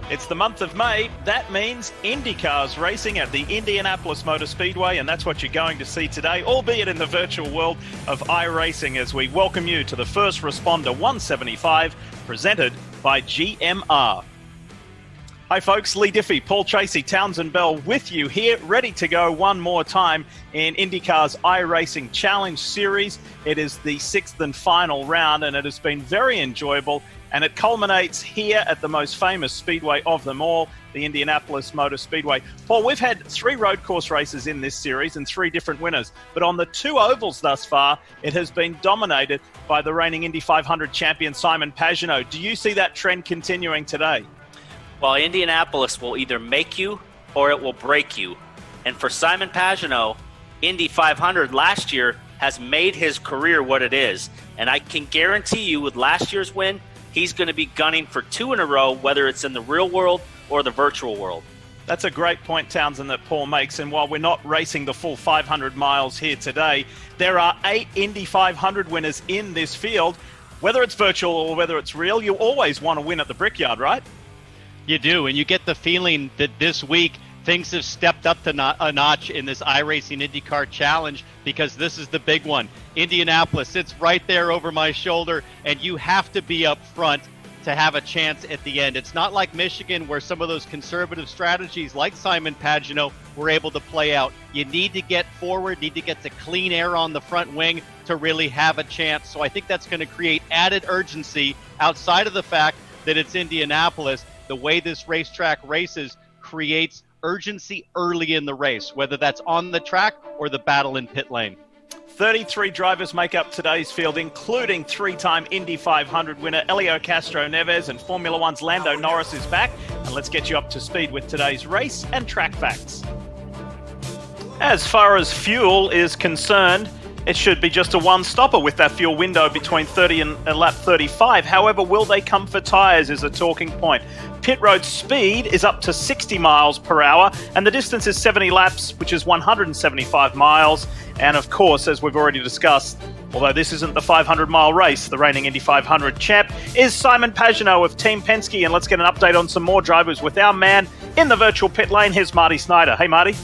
It's the month of May. That means INDYCAR's racing at the Indianapolis Motor Speedway, and that's what you're going to see today, albeit in the virtual world of iRacing, as we welcome you to the First Responder 175, presented by GMR. Hi folks, Lee Diffie, Paul Tracy, Townsend Bell with you here, ready to go one more time in INDYCAR's iRacing Challenge Series. It is the sixth and final round, and it has been very enjoyable. And it culminates here at the most famous speedway of them all, the Indianapolis Motor Speedway. Paul, we've had 3 road course races in this series and 3 different winners. But on the 2 ovals thus far, it has been dominated by the reigning Indy 500 champion, Simon Pagenaud. Do you see that trend continuing today? Well, Indianapolis will either make you or it will break you. And for Simon Pagenaud, Indy 500 last year has made his career what it is. And I can guarantee you with last year's win, he's going to be gunning for 2 in a row, whether it's in the real world or the virtual world. That's a great point, Townsend, that Paul makes. And while we're not racing the full 500 miles here today, there are 8 Indy 500 winners in this field. Whether it's virtual or whether it's real, you always want to win at the Brickyard, right? You do, and you get the feeling that this week things have stepped up to a notch in this iRacing IndyCar Challenge, because this is the big one. Indianapolis sits right there over my shoulder, and you have to be up front to have a chance at the end. It's not like Michigan, where some of those conservative strategies like Simon Pagenaud were able to play out. You need to get forward, need to get the clean air on the front wing to really have a chance. So I think that's going to create added urgency outside of the fact that it's Indianapolis. The way this racetrack races creates urgency early in the race, whether that's on the track or the battle in pit lane. 33 drivers make up today's field, including 3-time Indy 500 winner Helio Castro-Neves, and Formula One's Lando Norris is back. And let's get you up to speed with today's race and track facts. As far as fuel is concerned, it should be just a one-stopper with that fuel window between 30 and lap 35. However, will they come for tyres is a talking point. Pit road speed is up to 60 miles per hour, and the distance is 70 laps, which is 175 miles. And of course, as we've already discussed, although this isn't the 500-mile race, the reigning Indy 500 champ is Simon Pagenaud of Team Penske. And let's get an update on some more drivers with our man in the virtual pit lane. Here's Marty Snyder. Hey, Marty.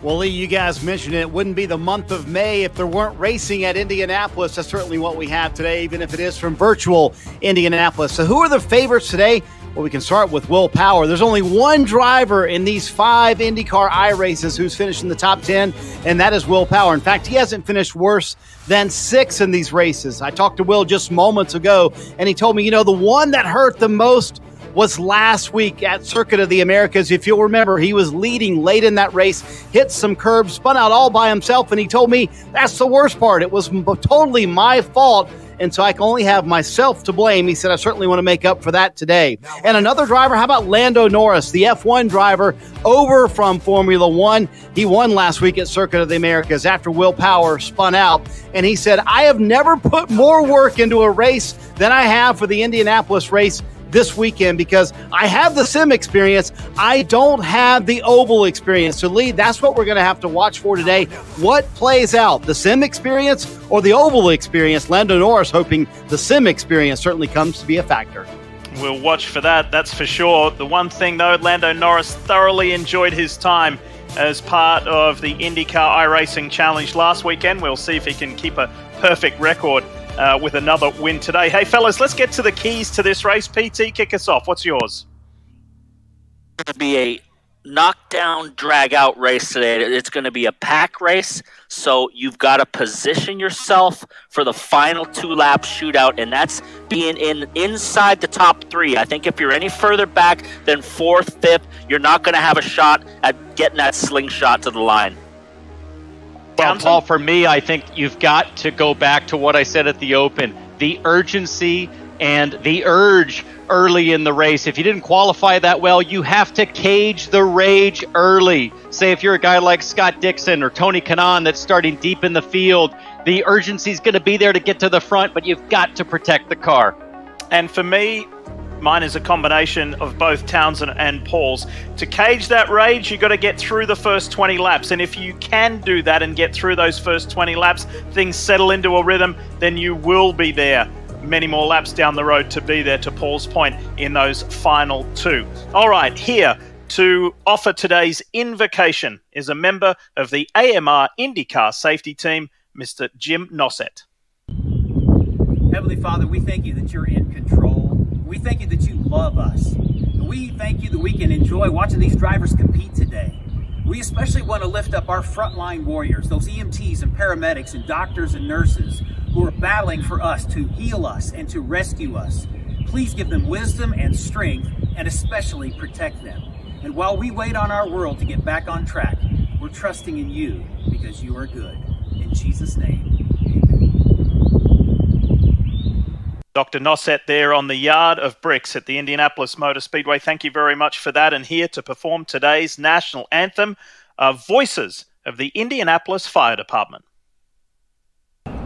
Well, Lee, you guys mentioned it wouldn't be the month of May if there weren't racing at Indianapolis. That's certainly what we have today, even if it is from virtual Indianapolis. So who are the favorites today? Well, we can start with Will Power. There's only one driver in these 5 IndyCar iRaces who's finished in the top 10, and that is Will Power. In fact, he hasn't finished worse than 6 in these races. I talked to Will just moments ago, and he told me, you know, the one that hurt the most was last week at Circuit of the Americas. If you'll remember, he was leading late in that race, hit some curbs, spun out all by himself, and he told me that's the worst part. It was totally my fault, and so I can only have myself to blame. He said, I certainly want to make up for that today. And another driver, how about Lando Norris, the F1 driver over from Formula One? He won last week at Circuit of the Americas after Will Power spun out, and he said, I have never put more work into a race than I have for the Indianapolis race this weekend, because I have the sim experience. I don't have the oval experience. So, Lee, that's what we're going to have to watch for today. What plays out, the sim experience or the oval experience? Lando Norris hoping the sim experience certainly comes to be a factor. We'll watch for that, that's for sure. The one thing, though, Lando Norris thoroughly enjoyed his time as part of the INDYCAR iRacing Challenge last weekend. We'll see if he can keep a perfect record with another win today. Hey, fellas, let's get to the keys to this race. PT, kick us off. What's yours? It's going to be a knockdown, drag-out race today. It's going to be a pack race, so you've got to position yourself for the final 2-lap shootout, and that's being inside the top 3. I think if you're any further back than 4th, 5th, you're not going to have a shot at getting that slingshot to the line. Well, Paul, for me, I think you've got to go back to what I said at the Open. The urgency and the urge early in the race. If you didn't qualify that well, you have to cage the rage early. Say if you're a guy like Scott Dixon or Tony Kanaan that's starting deep in the field, the urgency is going to be there to get to the front, but you've got to protect the car. And for me, mine is a combination of both Townsend and Paul's. To cage that rage, you've got to get through the first 20 laps. And if you can do that and get through those first 20 laps, things settle into a rhythm, then you will be there many more laps down the road to be there, to Paul's point, in those final two. All right, here to offer today's invocation is a member of the AMR INDYCAR safety team, Mr. Jim Nossett. Heavenly Father, we thank you that you're in control. We thank you that you love us. And we thank you that we can enjoy watching these drivers compete today. We especially want to lift up our frontline warriors, those EMTs and paramedics and doctors and nurses who are battling for us to heal us and to rescue us. Please give them wisdom and strength, and especially protect them. And while we wait on our world to get back on track, we're trusting in you because you are good. In Jesus' name. Dr. Nossett there on the yard of bricks at the Indianapolis Motor Speedway. Thank you very much for that. And here to perform today's national anthem are voices of the Indianapolis Fire Department.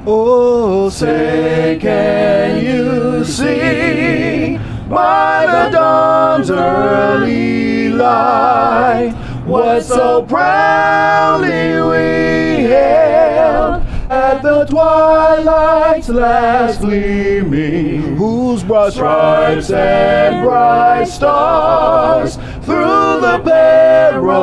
Oh, say can you see by the dawn's early light what so proudly we hailed at the twilight's last gleaming, whose broad stripes and bright stars through the perilous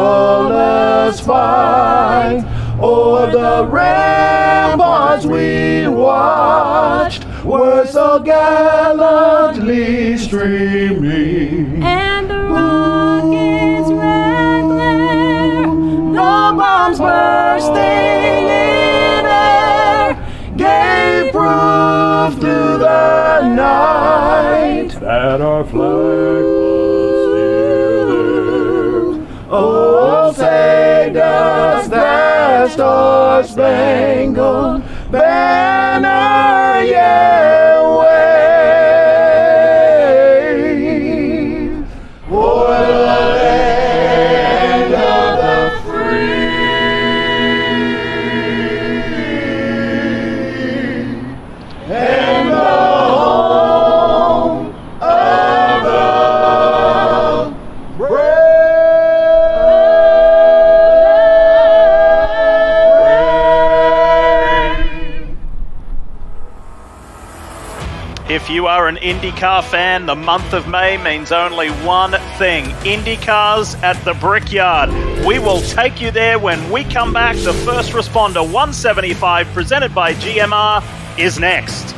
fight o'er the ramparts we watched were so gallantly streaming. And the rocket's red glare, the bombs bursting in air, gave proof through the night that our flag was still there. Oh, say does that star-spangled banner yet wave o'er the land of the free and the home of the brave. If you are an IndyCar fan, the month of May means only one thing: IndyCars at the Brickyard. We will take you there when we come back. The First Responder 175, presented by GMR, is next.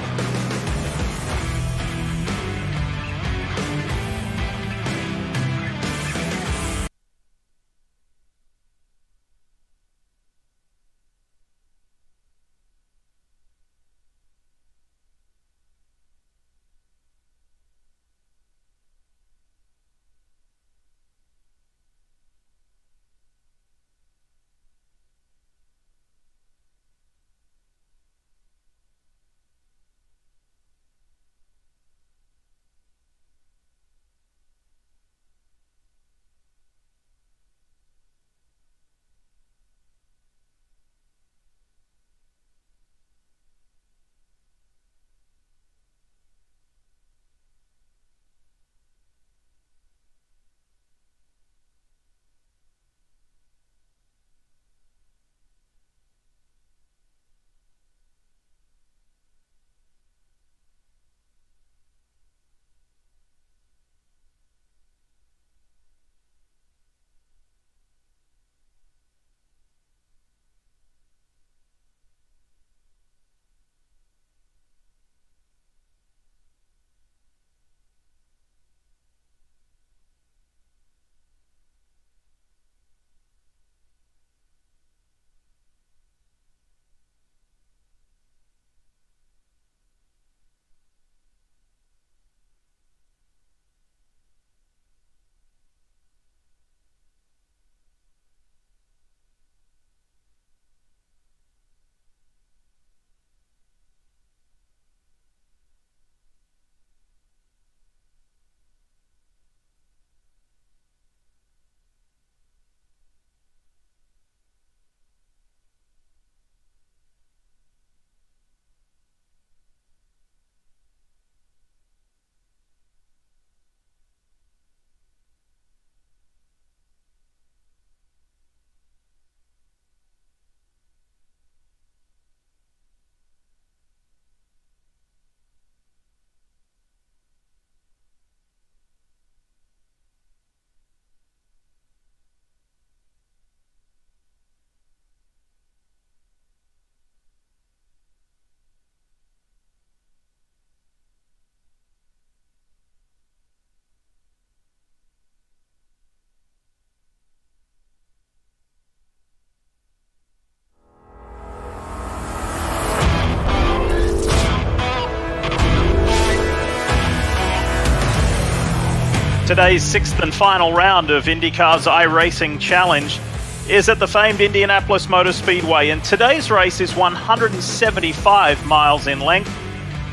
Today's sixth and final round of INDYCAR's iRacing Challenge is at the famed Indianapolis Motor Speedway, and today's race is 175 miles in length,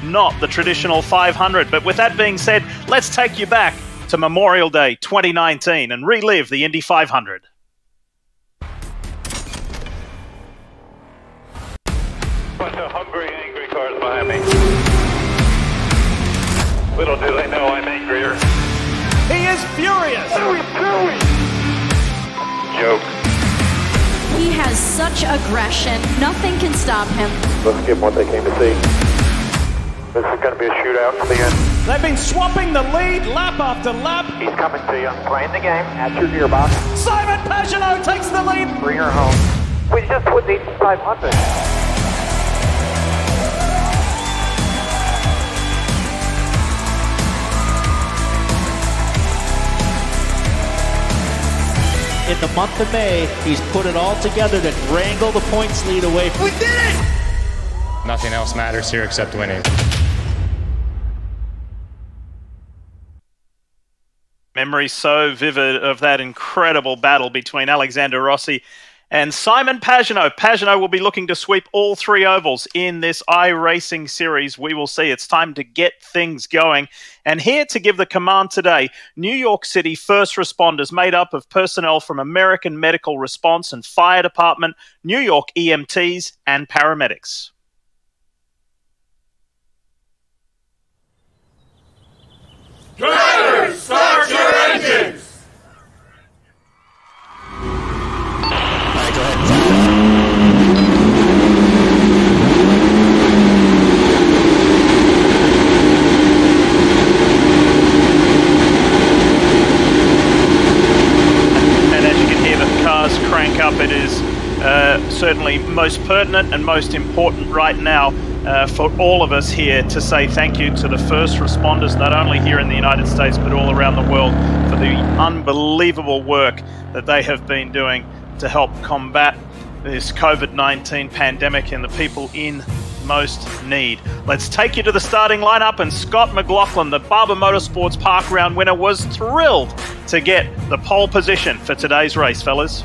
not the traditional 500. But with that being said, let's take you back to Memorial Day 2019 and relive the Indy 500. Bunch of hungry, angry cars behind me. Little do they know I'm angrier. He is furious! Joke. He has such aggression. Nothing can stop him. Let's give them what they came to see. This is going to be a shootout to the end. They've been swapping the lead lap after lap. He's coming to you. Playing the game at your gearbox. Simon Pagenaud takes the lead. Bring her home. We just put the 500. In the month of May, he's put it all together to wrangle the points lead away. We did it! Nothing else matters here except winning. Memory so vivid of that incredible battle between Alexander Rossi and Simon Pagenaud. Pagenaud will be looking to sweep all three ovals in this iRacing series. We will see. It's time to get things going. And here to give the command today, New York City first responders made up of personnel from American Medical Response and Fire Department, New York EMTs, and paramedics. Drivers, start your engines! Crank up. It is certainly most pertinent and most important right now for all of us here to say thank you to the first responders, not only here in the United States but all around the world, for the unbelievable work that they have been doing to help combat this COVID-19 pandemic and the people in most need. Let's take you to the starting lineup, and Scott Mclaughlin, the Barber Motorsports Park Round winner, was thrilled to get the pole position for today's race, fellas.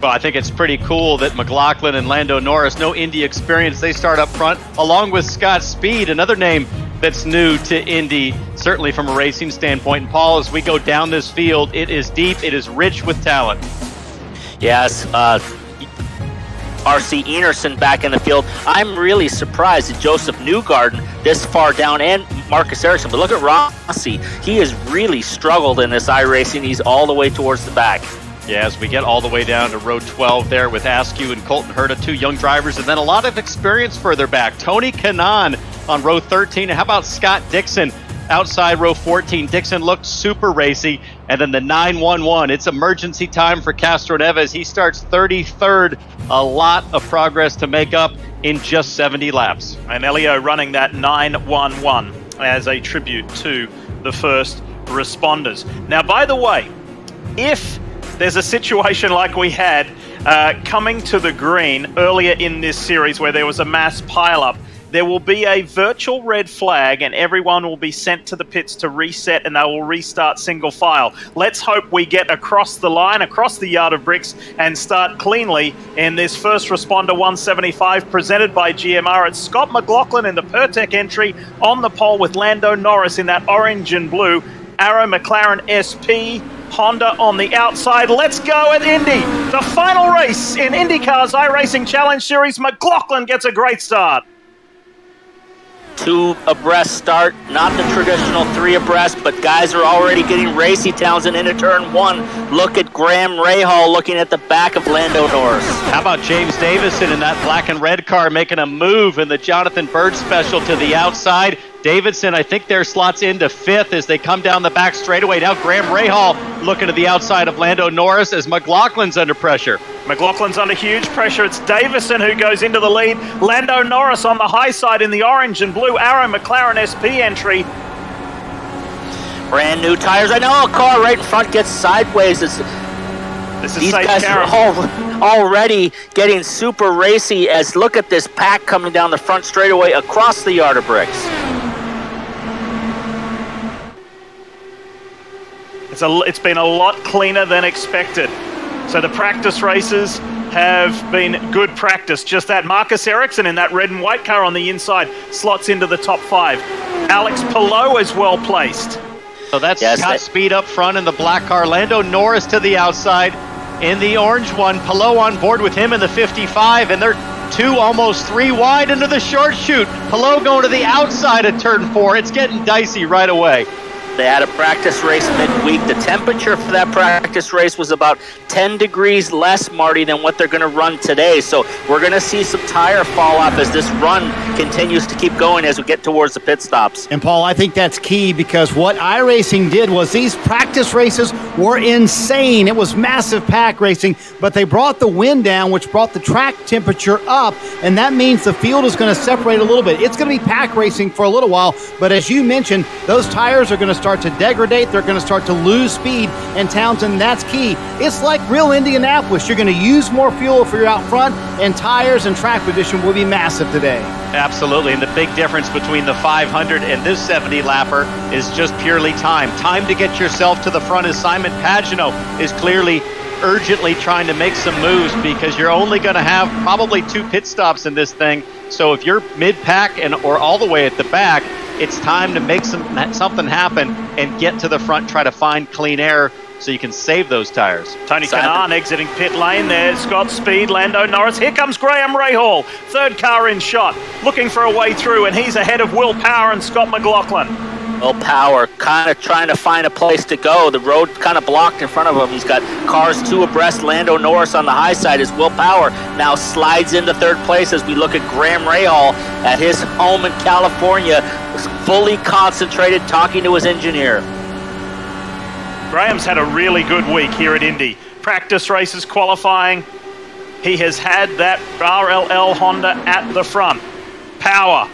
Well, I think it's pretty cool that Mclaughlin and Lando Norris, no Indy experience, they start up front, along with Scott Speed, another name that's new to Indy, certainly from a racing standpoint. And Paul, as we go down this field, it is deep, it is rich with talent. Yes, R.C. Enerson back in the field. I'm really surprised at Joseph Newgarden this far down, and Marcus Erickson. But look at Rossi. He has really struggled in this iRacing. He's all the way towards the back. Yeah, as we get all the way down to row 12 there with Askew and Colton Herta, two young drivers, and then a lot of experience further back. Tony Kanaan on row 13. How about Scott Dixon outside row 14? Dixon looked super racy. And then the 911, it's emergency time for Castro Neves. He starts 33rd. A lot of progress to make up in just 70 laps. And Elio running that 911 as a tribute to the first responders. Now, by the way, if there's a situation like we had coming to the green earlier in this series where there was a mass pileup, there will be a virtual red flag and everyone will be sent to the pits to reset, and they will restart single file. Let's hope we get across the line, across the yard of bricks, and start cleanly in this first responder 175 presented by GMR. It's Scott Mclaughlin in the Pertec entry on the pole with Lando Norris in that orange and blue. Arrow McLaren SP, Honda on the outside. Let's go at Indy. The final race in INDYCAR's iRacing Challenge Series. Mclaughlin gets a great start. Two abreast start, not the traditional three abreast, but guys are already getting racy. Townsend into turn one. Look at Graham Rahal looking at the back of Lando Norris. How about James Davison in that black and red car making a move in the Jonathan Bird special to the outside? Davidson, I think their slots into fifth as they come down the back straightaway. Now Graham Rahal looking to the outside of Lando Norris as McLaughlin's under pressure. McLaughlin's under huge pressure. It's Davison who goes into the lead. Lando Norris on the high side in the orange and blue Arrow McLaren SP entry. Brand new tires. I know a car right in front gets sideways. This is these guys are already getting super racy as look at this pack coming down the front straightaway across the yard of bricks. It's been a lot cleaner than expected. So the practice races have been good practice. Just that. Marcus Erickson in that red and white car on the inside slots into the top 5. Alex Palou is well placed. So that's got speed up front in the black car. Lando Norris to the outside in the orange one. Palou on board with him in the 55, and they're 2, almost 3 wide into the short chute. Palou going to the outside of turn 4. It's getting dicey right away. They had a practice race midweek. The temperature for that practice race was about 10 degrees less, Marty, than what they're going to run today. So we're going to see some tire fall off as this run continues to keep going as we get towards the pit stops. And, Paul, I think that's key because what iRacing did was these practice races were insane. It was massive pack racing, but they brought the wind down, which brought the track temperature up, and that means the field is going to separate a little bit. It's going to be pack racing for a little while, but as you mentioned, those tires are going to start to degrade. They're going to start to lose speed, and Townsend, that's key. It's like real Indianapolis. You're going to use more fuel if you're out front, and tires and track position will be massive today. Absolutely, and the big difference between the 500 and this 70 lapper is just purely time. Time to get yourself to the front, as Simon Pagenaud is clearly urgently trying to make some moves, because you're only going to have probably 2 pit stops in this thing. So if you're mid-pack or all the way at the back, it's time to make something happen and get to the front, try to find clean air so you can save those tires. Tony Kanaan exiting pit lane there. Scott Speed, Lando Norris. Here comes Graham Rahal, 3rd car in shot, looking for a way through, and he's ahead of Will Power and Scott McLaughlin. Will Power kind of trying to find a place to go. The road kind of blocked in front of him. He's got cars 2 abreast. Lando Norris on the high side as Will Power now slides into 3rd place as we look at Graham Rahal at his home in California, fully concentrated, talking to his engineer. Graham's had a really good week here at Indy. Practice races, qualifying. He has had that RLL Honda at the front. Power.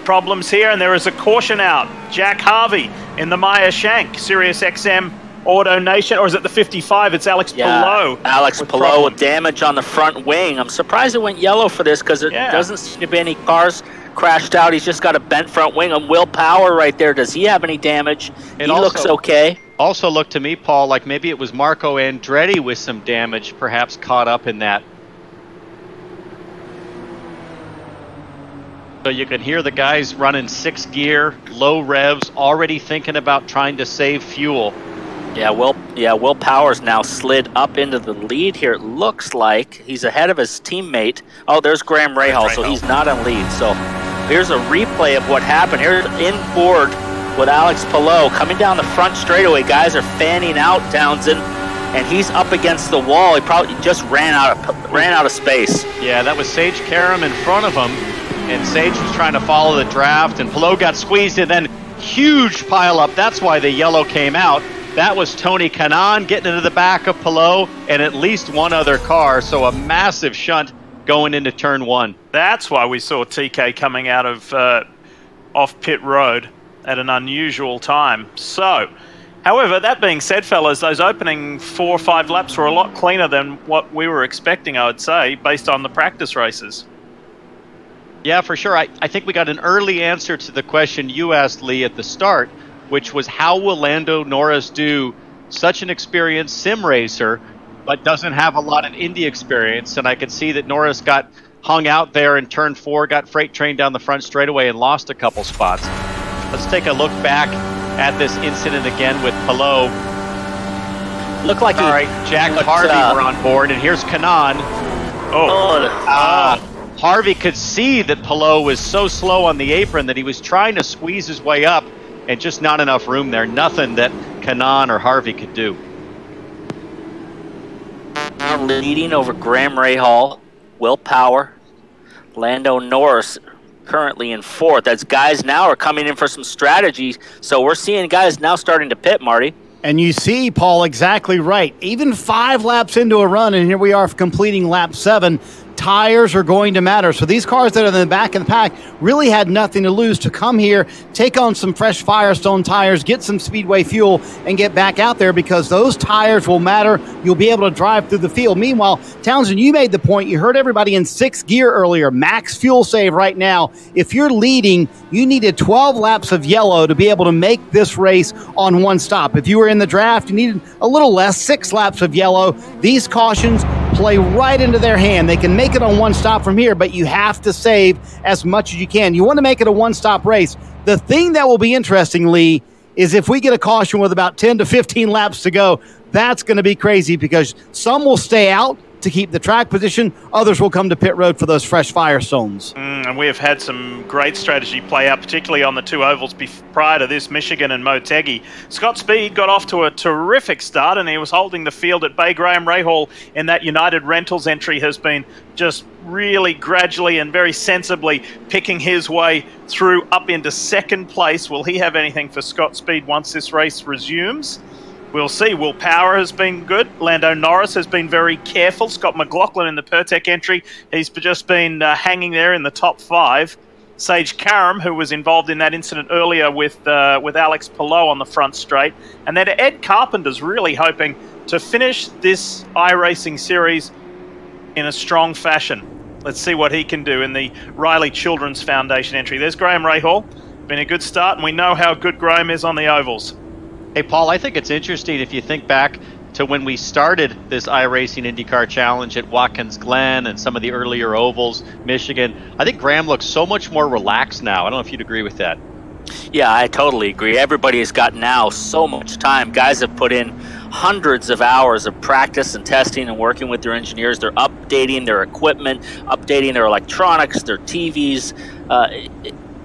Problems here, and there is a caution out. Jack Harvey in the Meyer Shank, Sirius XM Auto Nation, or is it the 55? It's Alex Palou. Alex Palou with damage on the front wing. I'm surprised it went yellow for this because it doesn't seem to be any cars crashed out. He's just got a bent front wing. And Will Power right there, does he have any damage? He looks okay. Also looked to me, Paul, like maybe it was Marco Andretti with some damage, perhaps caught up in that. So you can hear the guys running 6th gear, low revs, already thinking about trying to save fuel. Yeah, Will Power's now slid up into the lead here. It looks like he's ahead of his teammate. Oh, there's Graham Rahal, so he's not in lead. So here's a replay of what happened. Here's inboard with Alex Palou coming down the front straightaway. Guys are fanning out Townsend, and he's up against the wall. He probably just ran out of space. Yeah, that was Sage Karam in front of him. And Sage was trying to follow the draft, and Palou got squeezed, and then huge pile up. That's why the yellow came out. That was Tony Kanaan getting into the back of Palou and at least one other car, so a massive shunt going into turn 1. That's why we saw TK coming out of off pit road at an unusual time. So, however, that being said, fellas, those opening 4 or 5 laps were a lot cleaner than what we were expecting, I would say, based on the practice races. Yeah, for sure. I think we got an early answer to the question you asked, Lee, at the start, which was how will Lando Norris do, such an experienced sim racer, but doesn't have a lot of Indy experience? And I could see that Norris got hung out there in turn 4, got freight trained down the front straightaway and lost a couple spots. Let's take a look back at this incident again with Palou. Looked like all right, Jack and Harvey were on board, and here's Kanaan. Harvey could see that Palou was so slow on the apron that he was trying to squeeze his way up, and just not enough room there. Nothing that Kanaan or Harvey could do. Leading over Graham Rahal, Will Power, Lando Norris currently in 4th. As guys now are coming in for some strategy, so we're seeing guys now starting to pit, Marty. And you see, Paul, exactly right. Even 5 laps into a run, and here we are completing lap 7. tires are going to matter. So these cars that are in the back of the pack really had nothing to lose to come here, take on some fresh Firestone tires, get some Speedway fuel, and get back out there, because those tires will matter. You'll be able to drive through the field. Meanwhile, Townsend, you made the point. You heard everybody in 6th gear earlier. Max fuel save right now. If you're leading, you needed 12 laps of yellow to be able to make this race on one stop. If you were in the draft, you needed a little less, 6 laps of yellow. These cautions play right into their hand. They can make it on one stop from here, but you have to save as much as you can. You want to make it a one-stop race. The thing that will be interesting, Lee, is if we get a caution with about 10 to 15 laps to go, that's going to be crazy, because some will stay out to keep the track position. Others will come to pit road for those fresh Firestones. And we have had some great strategy play out, particularly on the 2 ovals prior to this, Michigan and Motegi. Scott Speed got off to a terrific start, and he was holding the field at bay. Graham Rahal in that United Rentals entry has been just really gradually and very sensibly picking his way through up into 2nd place. Will he have anything for Scott Speed once this race resumes? We'll see. Will Power has been good. Lando Norris has been very careful. Scott Mclaughlin in the Pertec entry, he's just been hanging there in the top 5. Sage Karam, who was involved in that incident earlier with Alex Palou on the front straight. And then Ed Carpenter's really hoping to finish this iRacing series in a strong fashion. Let's see what he can do in the Riley Children's Foundation entry. There's Graham Rahal. Been a good start, and we know how good Graham is on the ovals. Hey, Paul, I think it's interesting if you think back to when we started this iRacing IndyCar Challenge at Watkins Glen and some of the earlier ovals, Michigan. I think Graham looks so much more relaxed now. I don't know if you'd agree with that. Yeah, I totally agree. Everybody has got now so much time. Guys have put in hundreds of hours of practice and testing and working with their engineers. They're updating their equipment, updating their electronics, their TVs.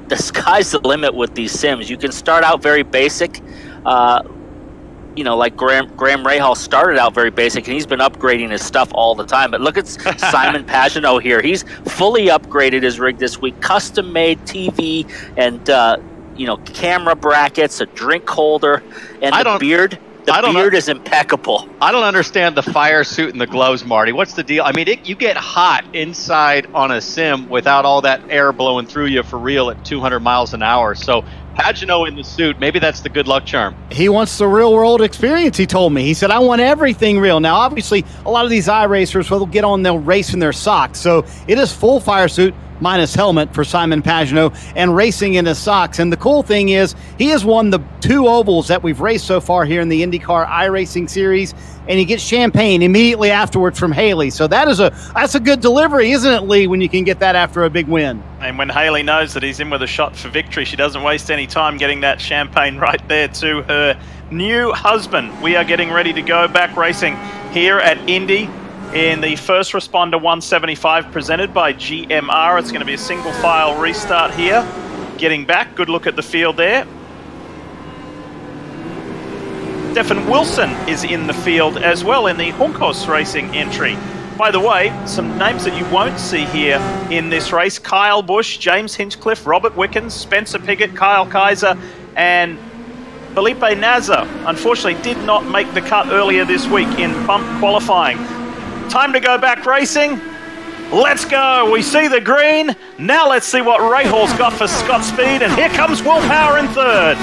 The sky's the limit with these sims. You can start out very basic. Like Graham Rahal started out very basic, and he's been upgrading his stuff all the time. But look at Simon Pagenaud here. He's fully upgraded his rig this week, custom-made TV and, camera brackets, a drink holder, and the beard. The beard is impeccable. I don't understand the fire suit and the gloves, Marty. What's the deal? I mean, you get hot inside on a sim without all that air blowing through you for real at 200 miles an hour. So Pagenaud in the suit, maybe that's the good luck charm. He wants the real world experience, he told me. He said, I want everything real. Now, obviously, a lot of these iRacers will get on, they'll race in their socks. So it is full fire suit minus helmet for Simon Pagenaud and racing in his socks. And the cool thing is he has won the 2 ovals that we've raced so far here in the IndyCar iRacing series, and he gets champagne immediately afterwards from Haley. So that's a good delivery, isn't it, Lee, when you can get that after a big win? And when Haley knows that he's in with a shot for victory, she doesn't waste any time getting that champagne right there to her new husband. We are getting ready to go back racing here at Indy in the First Responder 175 presented by GMR. It's going to be a single file restart here. Getting back, good look at the field there. Stefan Wilson is in the field as well in the Juncos Racing entry. By the way, some names that you won't see here in this race: Kyle Busch, James Hinchcliffe, Robert Wickens, Spencer Piggott, Kyle Kaiser, and Felipe Nasr. Unfortunately did not make the cut earlier this week in bump qualifying. Time to go back racing. Let's go. We see the green. Now let's see what Rahal's got for Scott Speed. And here comes Will Power in 3rd.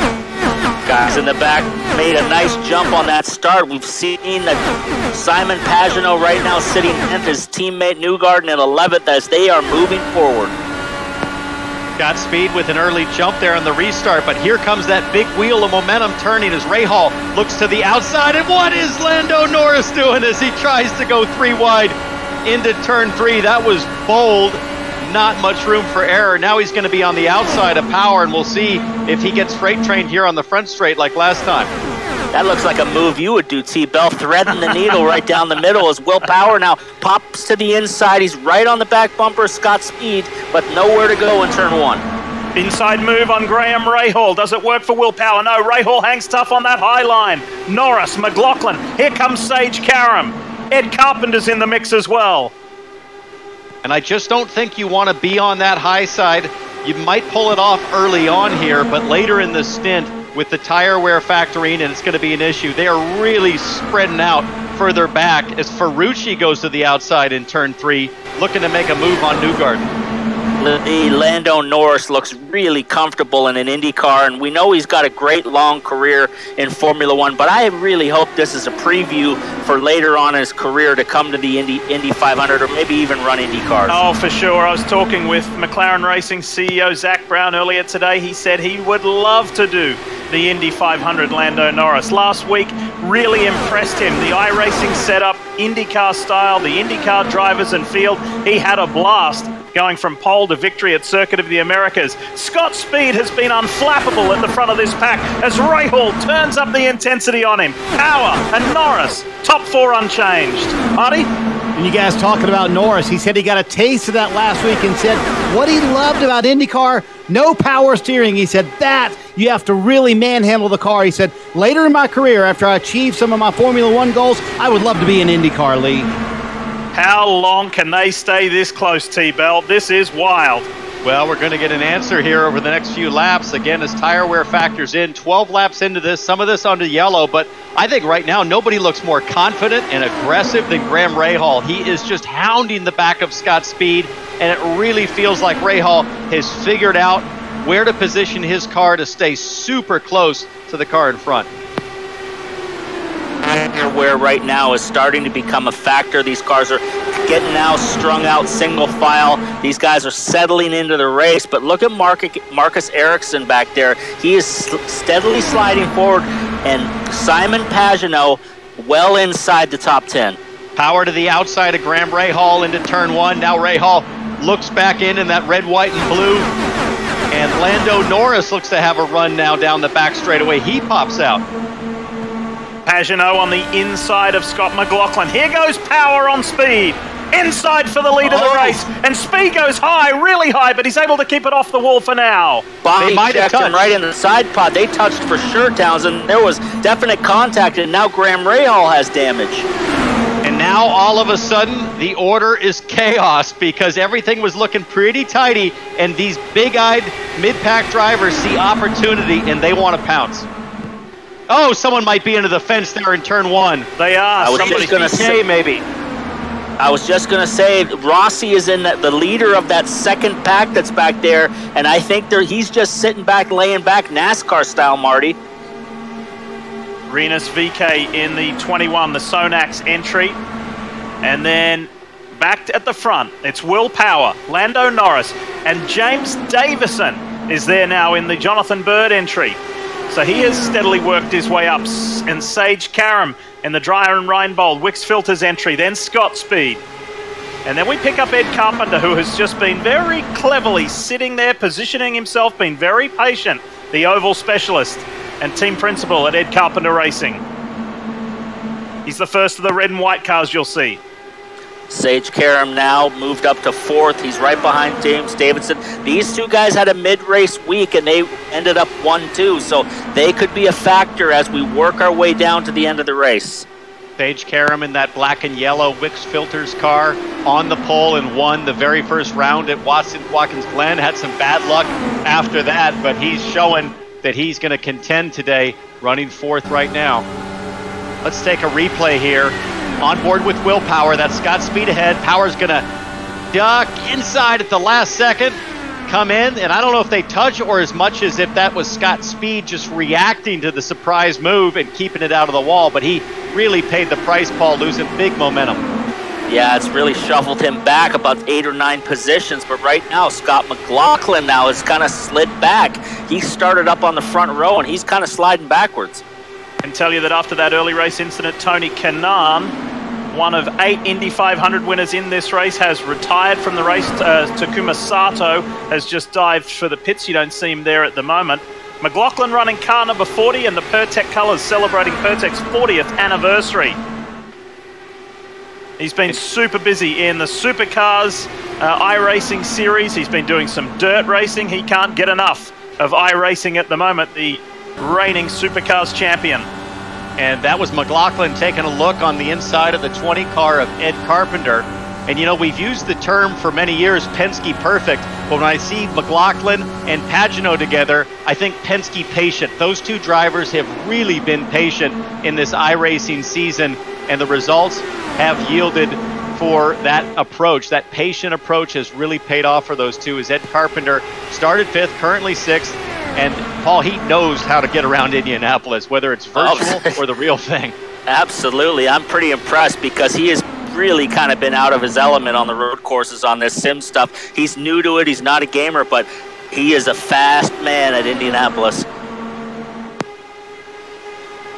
Guys in the back made a nice jump on that start. We've seen Simon Pagenaud right now sitting 10th, his teammate Newgarden in 11th as they are moving forward. Got Speed with an early jump there on the restart, but here comes that big wheel of momentum turning as Rahal looks to the outside. And what is Lando Norris doing as he tries to go 3 wide into turn 3? That was bold. Not much room for error. Now he's going to be on the outside of Power, and we'll see if he gets freight trained here on the front straight like last time. That looks like a move you would do, T-Bell, threading the needle right down the middle as Will Power now pops to the inside. He's right on the back bumper of Scott Speed, but nowhere to go in turn 1. Inside move on Graham Rahal. Does it work for Will Power? No, Rahal hangs tough on that high line. Norris, Mclaughlin. Here comes Sage Karam. Ed Carpenter's in the mix as well. And I just don't think you want to be on that high side. You might pull it off early on here, but later in the stint with the tire wear factoring, and it's going to be an issue. They are really spreading out further back as Ferrucci goes to the outside in turn 3. looking to make a move on Newgarden. Lando Norris looks really comfortable in an Indy car, and we know he's got a great long career in Formula One, but I really hope this is a preview for later on in his career to come to the Indy 500 or maybe even run Indy cars. Oh, for sure. I was talking with McLaren Racing CEO Zach Brown earlier today. He said he would love to do the Indy 500, Lando Norris. Last week really impressed him. The iRacing setup, IndyCar style, the IndyCar drivers and field. He had a blast going from pole to victory at Circuit of the Americas. Scott Speed has been unflappable at the front of this pack as Rahal turns up the intensity on him. Power and Norris, top four unchanged. Marty? And you guys talking about Norris, he said he got a taste of that last week and said what he loved about IndyCar, no power steering. He said that you have to really manhandle the car. He said, later in my career, after I achieve some of my Formula One goals, I would love to be an IndyCar, Lee. How long can they stay this close, T-Bell? This is wild. Well, we're going to get an answer here over the next few laps. Again, as tire wear factors in, 12 laps into this, some of this onto yellow, but I think right now nobody looks more confident and aggressive than Graham Rahal. He is just hounding the back of Scott Speed, and it really feels like Rahal has figured out where to position his car to stay super close to the car in front. Where right now is starting to become a factor. These cars are getting now strung out single file. These guys are settling into the race, but look at Marcus Erickson back there. He is steadily sliding forward, and Simon Pagenaud well inside the top 10. Power to the outside of Graham Rahal into turn one. Now Rahal looks back in that red, white, and blue, and Lando Norris looks to have a run now down the back straightaway. He pops out. Pagenaud on the inside of Scott McLaughlin. Here goes Power on Speed. Inside for the lead of the race. And Speed goes high, really high, but he's able to keep it off the wall for now. Bobby checked him right in the side pod. They touched for sure, Townsend. There was definite contact, and now Graham Rahal has damage. And now all of a sudden, the order is chaos because everything was looking pretty tidy, and these big-eyed mid-pack drivers see opportunity, and they want to pounce. Oh, someone might be into the fence there in turn one. They are. Somebody's going to say maybe. I was just going to say Rossi is in the leader of that second pack that's back there, and I think he's just sitting back, laying back NASCAR style, Marty. Rinus VK in the 21, the Sonax entry. And then back at the front, it's Will Power, Lando Norris, and James Davison is there now in the Jonathan Bird entry. So he has steadily worked his way up. And Sage Karam in the Dreyer and Reinbold, Wix Filters entry, then Scott Speed. And then we pick up Ed Carpenter, who has just been very cleverly sitting there, positioning himself, been very patient, the oval specialist and team principal at Ed Carpenter Racing. He's the first of the red and white cars you'll see. Sage Karam now moved up to fourth. He's right behind James Davison. These two guys had a mid-race week, and they ended up 1-2, so they could be a factor as we work our way down to the end of the race. Sage Karam in that black and yellow Wix Filters car on the pole and won the very first round at Watkins Glen. Had some bad luck after that, but he's showing that he's going to contend today, running fourth right now. Let's take a replay here. On board with Will Power. That's Scott Speed ahead. Power's going to duck inside at the last second, come in, and I don't know if they touch or as much as if that was Scott Speed just reacting to the surprise move and keeping it out of the wall, but he really paid the price, Paul, losing big momentum. Yeah, it's really shuffled him back about 8 or 9 positions, but right now Scott McLaughlin now has kind of slid back. He started up on the front row, and he's kind of sliding backwards. I can tell you that after that early race incident, Tony Kanaan, one of 8 Indy 500 winners in this race, has retired from the race. Takuma Sato has just dived for the pits. You don't see him there at the moment. McLaughlin running car number 40 and the Pertec colours, celebrating Pertec's 40th anniversary. He's been super busy in the Supercars iRacing series. He's been doing some dirt racing. He can't get enough of iRacing at the moment, the reigning Supercars champion. And that was McLaughlin taking a look on the inside of the 20 car of Ed Carpenter. And you know, we've used the term for many years, Penske perfect, but when I see McLaughlin and Pagenaud together, I think Penske patient. Those two drivers have really been patient in this iRacing season, and the results have yielded for that approach, that patient approach has really paid off for those two. As Ed Carpenter started 5th, currently 6th, and Paul, he knows how to get around Indianapolis, whether it's virtual or the real thing. Absolutely. I'm pretty impressed because he has really kind of been out of his element on the road courses on this sim stuff. He's new to it. He's not a gamer, but he is a fast man at Indianapolis.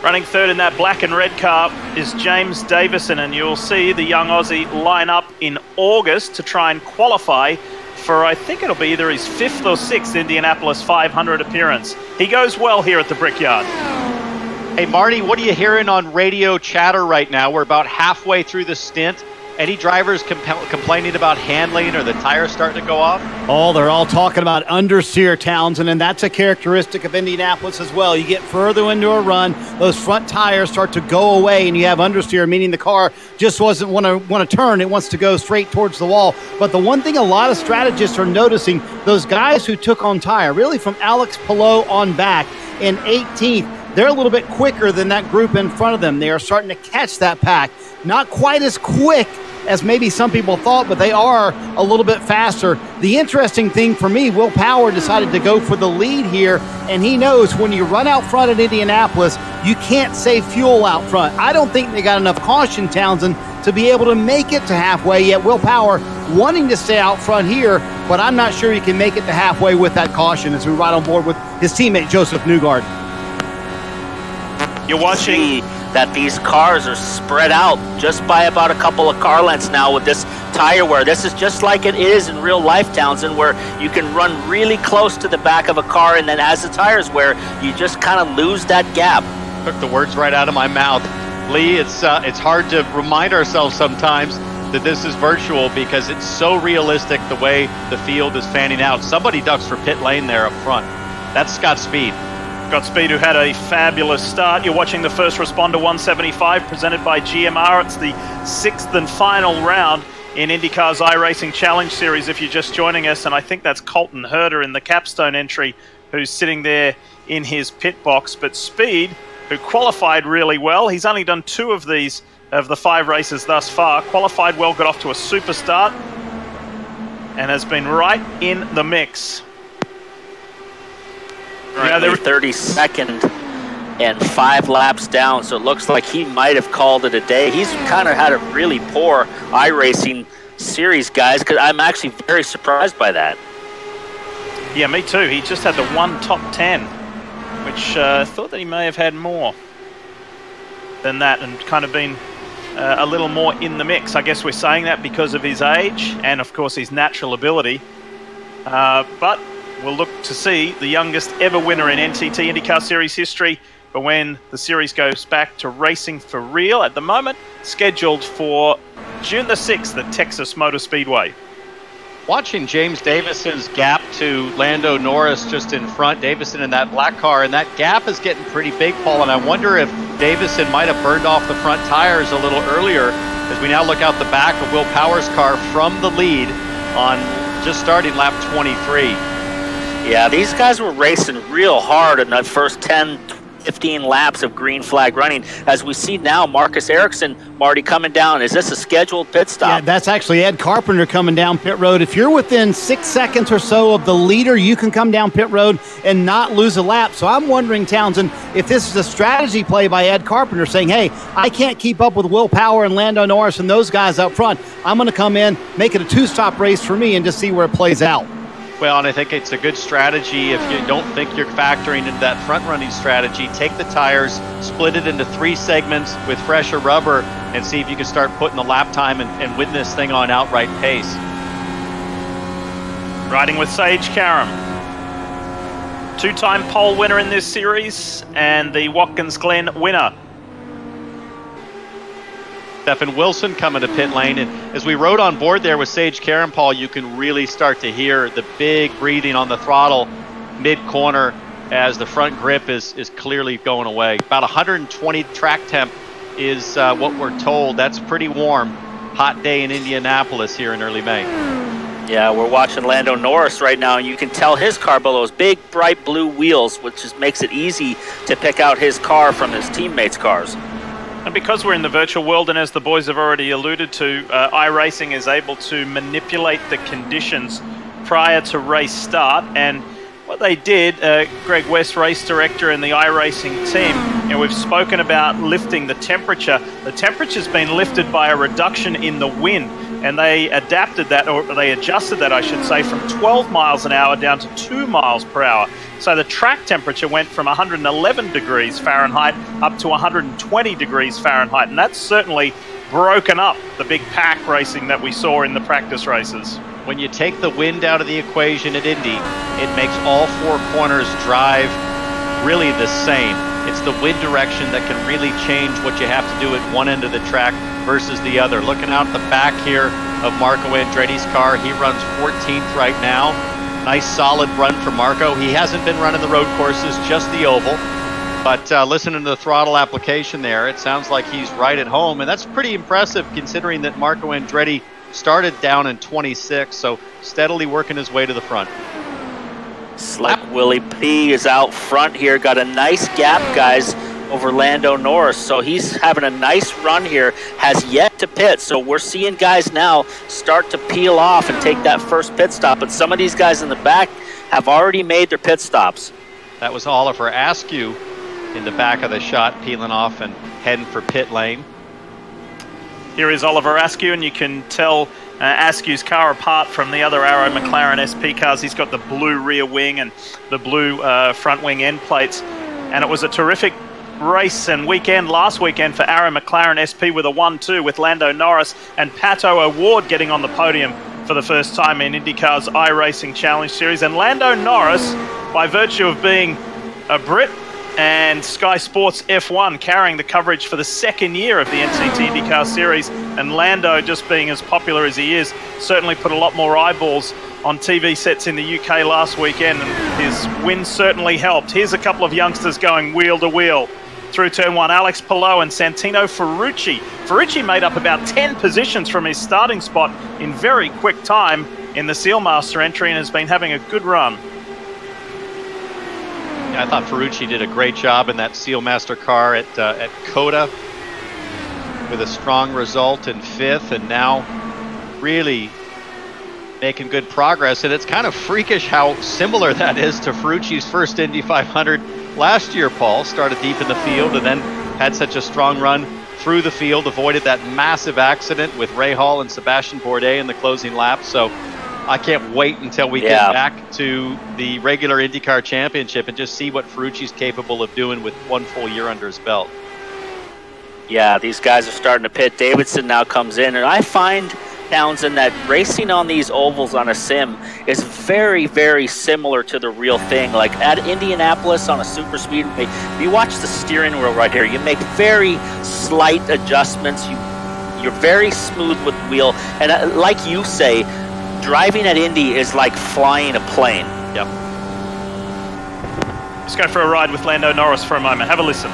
Running 3rd in that black and red car is James Davison, and you'll see the young Aussie line up in August to try and qualify for, I think it'll be either his 5th or 6th Indianapolis 500 appearance. He goes well here at the Brickyard. Hey, Marty, what are you hearing on radio chatter right now? We're about halfway through the stint. Any drivers complaining about handling or the tires starting to go off? Oh, they're all talking about understeer, Townsend, and that's a characteristic of Indianapolis as well. You get further into a run, those front tires start to go away, and you have understeer, meaning the car just doesn't want to turn. It wants to go straight towards the wall. But the one thing a lot of strategists are noticing, those guys who took on tire, really from Alex Palou on back in 18th, they're a little bit quicker than that group in front of them. They are starting to catch that pack. Not quite as quick as maybe some people thought, but they are a little bit faster. The interesting thing for me, Will Power decided to go for the lead here, and he knows when you run out front at Indianapolis, you can't save fuel out front. I don't think they got enough caution, Townsend, to be able to make it to halfway, yet Will Power wanting to stay out front here, but I'm not sure he can make it to halfway with that caution as we ride on board with his teammate Joseph Newgard. You're watching that these cars are spread out just by about a couple of car lengths now with this tire wear. This is just like it is in real life, Townsend, where you can run really close to the back of a car, and then as the tires wear, you just kind of lose that gap. Took the words right out of my mouth. Lee, it's hard to remind ourselves sometimes that this is virtual because it's so realistic the way the field is fanning out. Somebody ducks for pit lane there up front. That's Scott Speed. Scott Speed, who had a fabulous start. You're watching the First Responder 175 presented by GMR. It's the 6th and final round in INDYCAR's iRacing Challenge Series if you're just joining us. And I think that's Colton Herder in the capstone entry who's sitting there in his pit box. But Speed, who qualified really well, he's only done 2 of these of the 5 races thus far. Qualified well, got off to a super start, and has been right in the mix. They're 32nd and 5 laps down, so it looks like he might have called it a day. He's kind of had a really poor iRacing series, guys, because I'm actually very surprised by that. Yeah, me too. He just had the 1 top 10, which I thought that he may have had more than that and kind of been a little more in the mix. I guess we're saying that because of his age and, of course, his natural ability. But we'll look to see the youngest ever winner in NTT IndyCar Series history for when the series goes back to racing for real. At the moment, scheduled for June the 6th at Texas Motor Speedway. Watching James Davison's gap to Lando Norris just in front, Davison in that black car, and that gap is getting pretty big, Paul, and I wonder if Davison might have burned off the front tires a little earlier as we now look out the back of Will Power's car from the lead on just starting lap 23. Yeah, these guys were racing real hard in that first 10, 15 laps of green flag running. As we see now, Marcus Erickson, Marty, coming down. Is this a scheduled pit stop? Yeah, that's actually Ed Carpenter coming down pit road. If you're within 6 seconds or so of the leader, you can come down pit road and not lose a lap. So I'm wondering, Townsend, if this is a strategy play by Ed Carpenter saying, hey, I can't keep up with Will Power and Lando Norris and those guys up front. I'm going to come in, make it a 2-stop race for me and just see where it plays out. Well, and I think it's a good strategy if you don't think you're factoring into that front-running strategy. Take the tires, split it into 3 segments with fresher rubber, and see if you can start putting the lap time and win this thing on outright pace. Riding with Sage Karam. 2-time pole winner in this series and the Watkins Glen winner. Stephen Wilson coming to pit lane, and as we rode on board there with Sage Karam, Paul, you can really start to hear the big breathing on the throttle mid-corner as the front grip is clearly going away. About 120 track temp is what we're told. That's pretty warm. Hot day in Indianapolis here in early May. Yeah, we're watching Lando Norris right now, and you can tell his car below those big, bright blue wheels, which just makes it easy to pick out his car from his teammates' cars. And because we're in the virtual world, and as the boys have already alluded to, iRacing is able to manipulate the conditions prior to race start. And what they did, Greg West, race director, and the iRacing team, we've spoken about lifting the temperature. The temperature's been lifted by a reduction in the wind, and they adapted that, or they adjusted that, I should say, from 12 miles an hour down to 2 miles per hour. So the track temperature went from 111 degrees Fahrenheit up to 120 degrees Fahrenheit, and that's certainly broken up the big pack racing that we saw in the practice races. When you take the wind out of the equation at Indy, it makes all four corners drive really the same. It's the wind direction that can really change what you have to do at one end of the track versus the other. Looking out the back here of Marco Andretti's car, he runs 14th right now. Nice solid run for Marco. He hasn't been running the road courses, just the oval. But listening to the throttle application there, it sounds like he's right at home. And that's pretty impressive considering that Marco Andretti started down in 26, so steadily working his way to the front. Slick Willie P is out front here. Got a nice gap, guys, over Lando Norris. So he's having a nice run here. Has yet to pit. So we're seeing guys now start to peel off and take that first pit stop. But some of these guys in the back have already made their pit stops. That was Oliver Askew in the back of the shot, peeling off and heading for pit lane. Here is Oliver Askew, and you can tell Askew's car apart from the other Arrow McLaren SP cars. He's got the blue rear wing and the blue front wing end plates. And it was a terrific race and weekend last weekend for Arrow McLaren SP with a 1-2 with Lando Norris and Pato O'Ward getting on the podium for the first time in INDYCAR's iRacing Challenge Series. And Lando Norris, by virtue of being a Brit and Sky Sports F1 carrying the coverage for the second year of the NCT INDYCAR Series, and Lando just being as popular as he is, certainly put a lot more eyeballs on TV sets in the UK last weekend, and his win certainly helped. Here's a couple of youngsters going wheel to wheel through turn one. Alex Palou and Santino Ferrucci. Ferrucci made up about 10 positions from his starting spot in very quick time in the Sealmaster entry and has been having a good run. I thought Ferrucci did a great job in that Sealmaster car at COTA with a strong result in 5th, and now really making good progress. And it's kind of freakish how similar that is to Ferrucci's first Indy 500 last year, Paul. Started deep in the field and then had such a strong run through the field, avoided that massive accident with Ray Hall and Sebastian Bourdae in the closing lap. So I can't wait until we get back to the regular IndyCar Championship and just see what Ferrucci's capable of doing with one full year under his belt. Yeah, these guys are starting to pit. Davison now comes in, and I find, Townsend, that racing on these ovals on a sim is very, very similar to the real thing. Like at Indianapolis on a super speedway, if you watch the steering wheel right here, you make very slight adjustments. You're very smooth with the wheel, and like you say, driving at Indy is like flying a plane. Yep. Let's go for a ride with Lando Norris for a moment. Have a listen.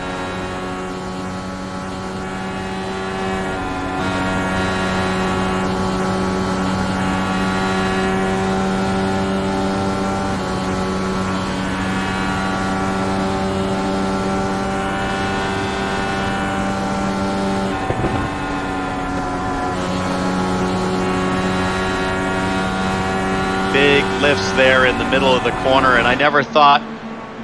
Big lifts there in the middle of the corner, and I never thought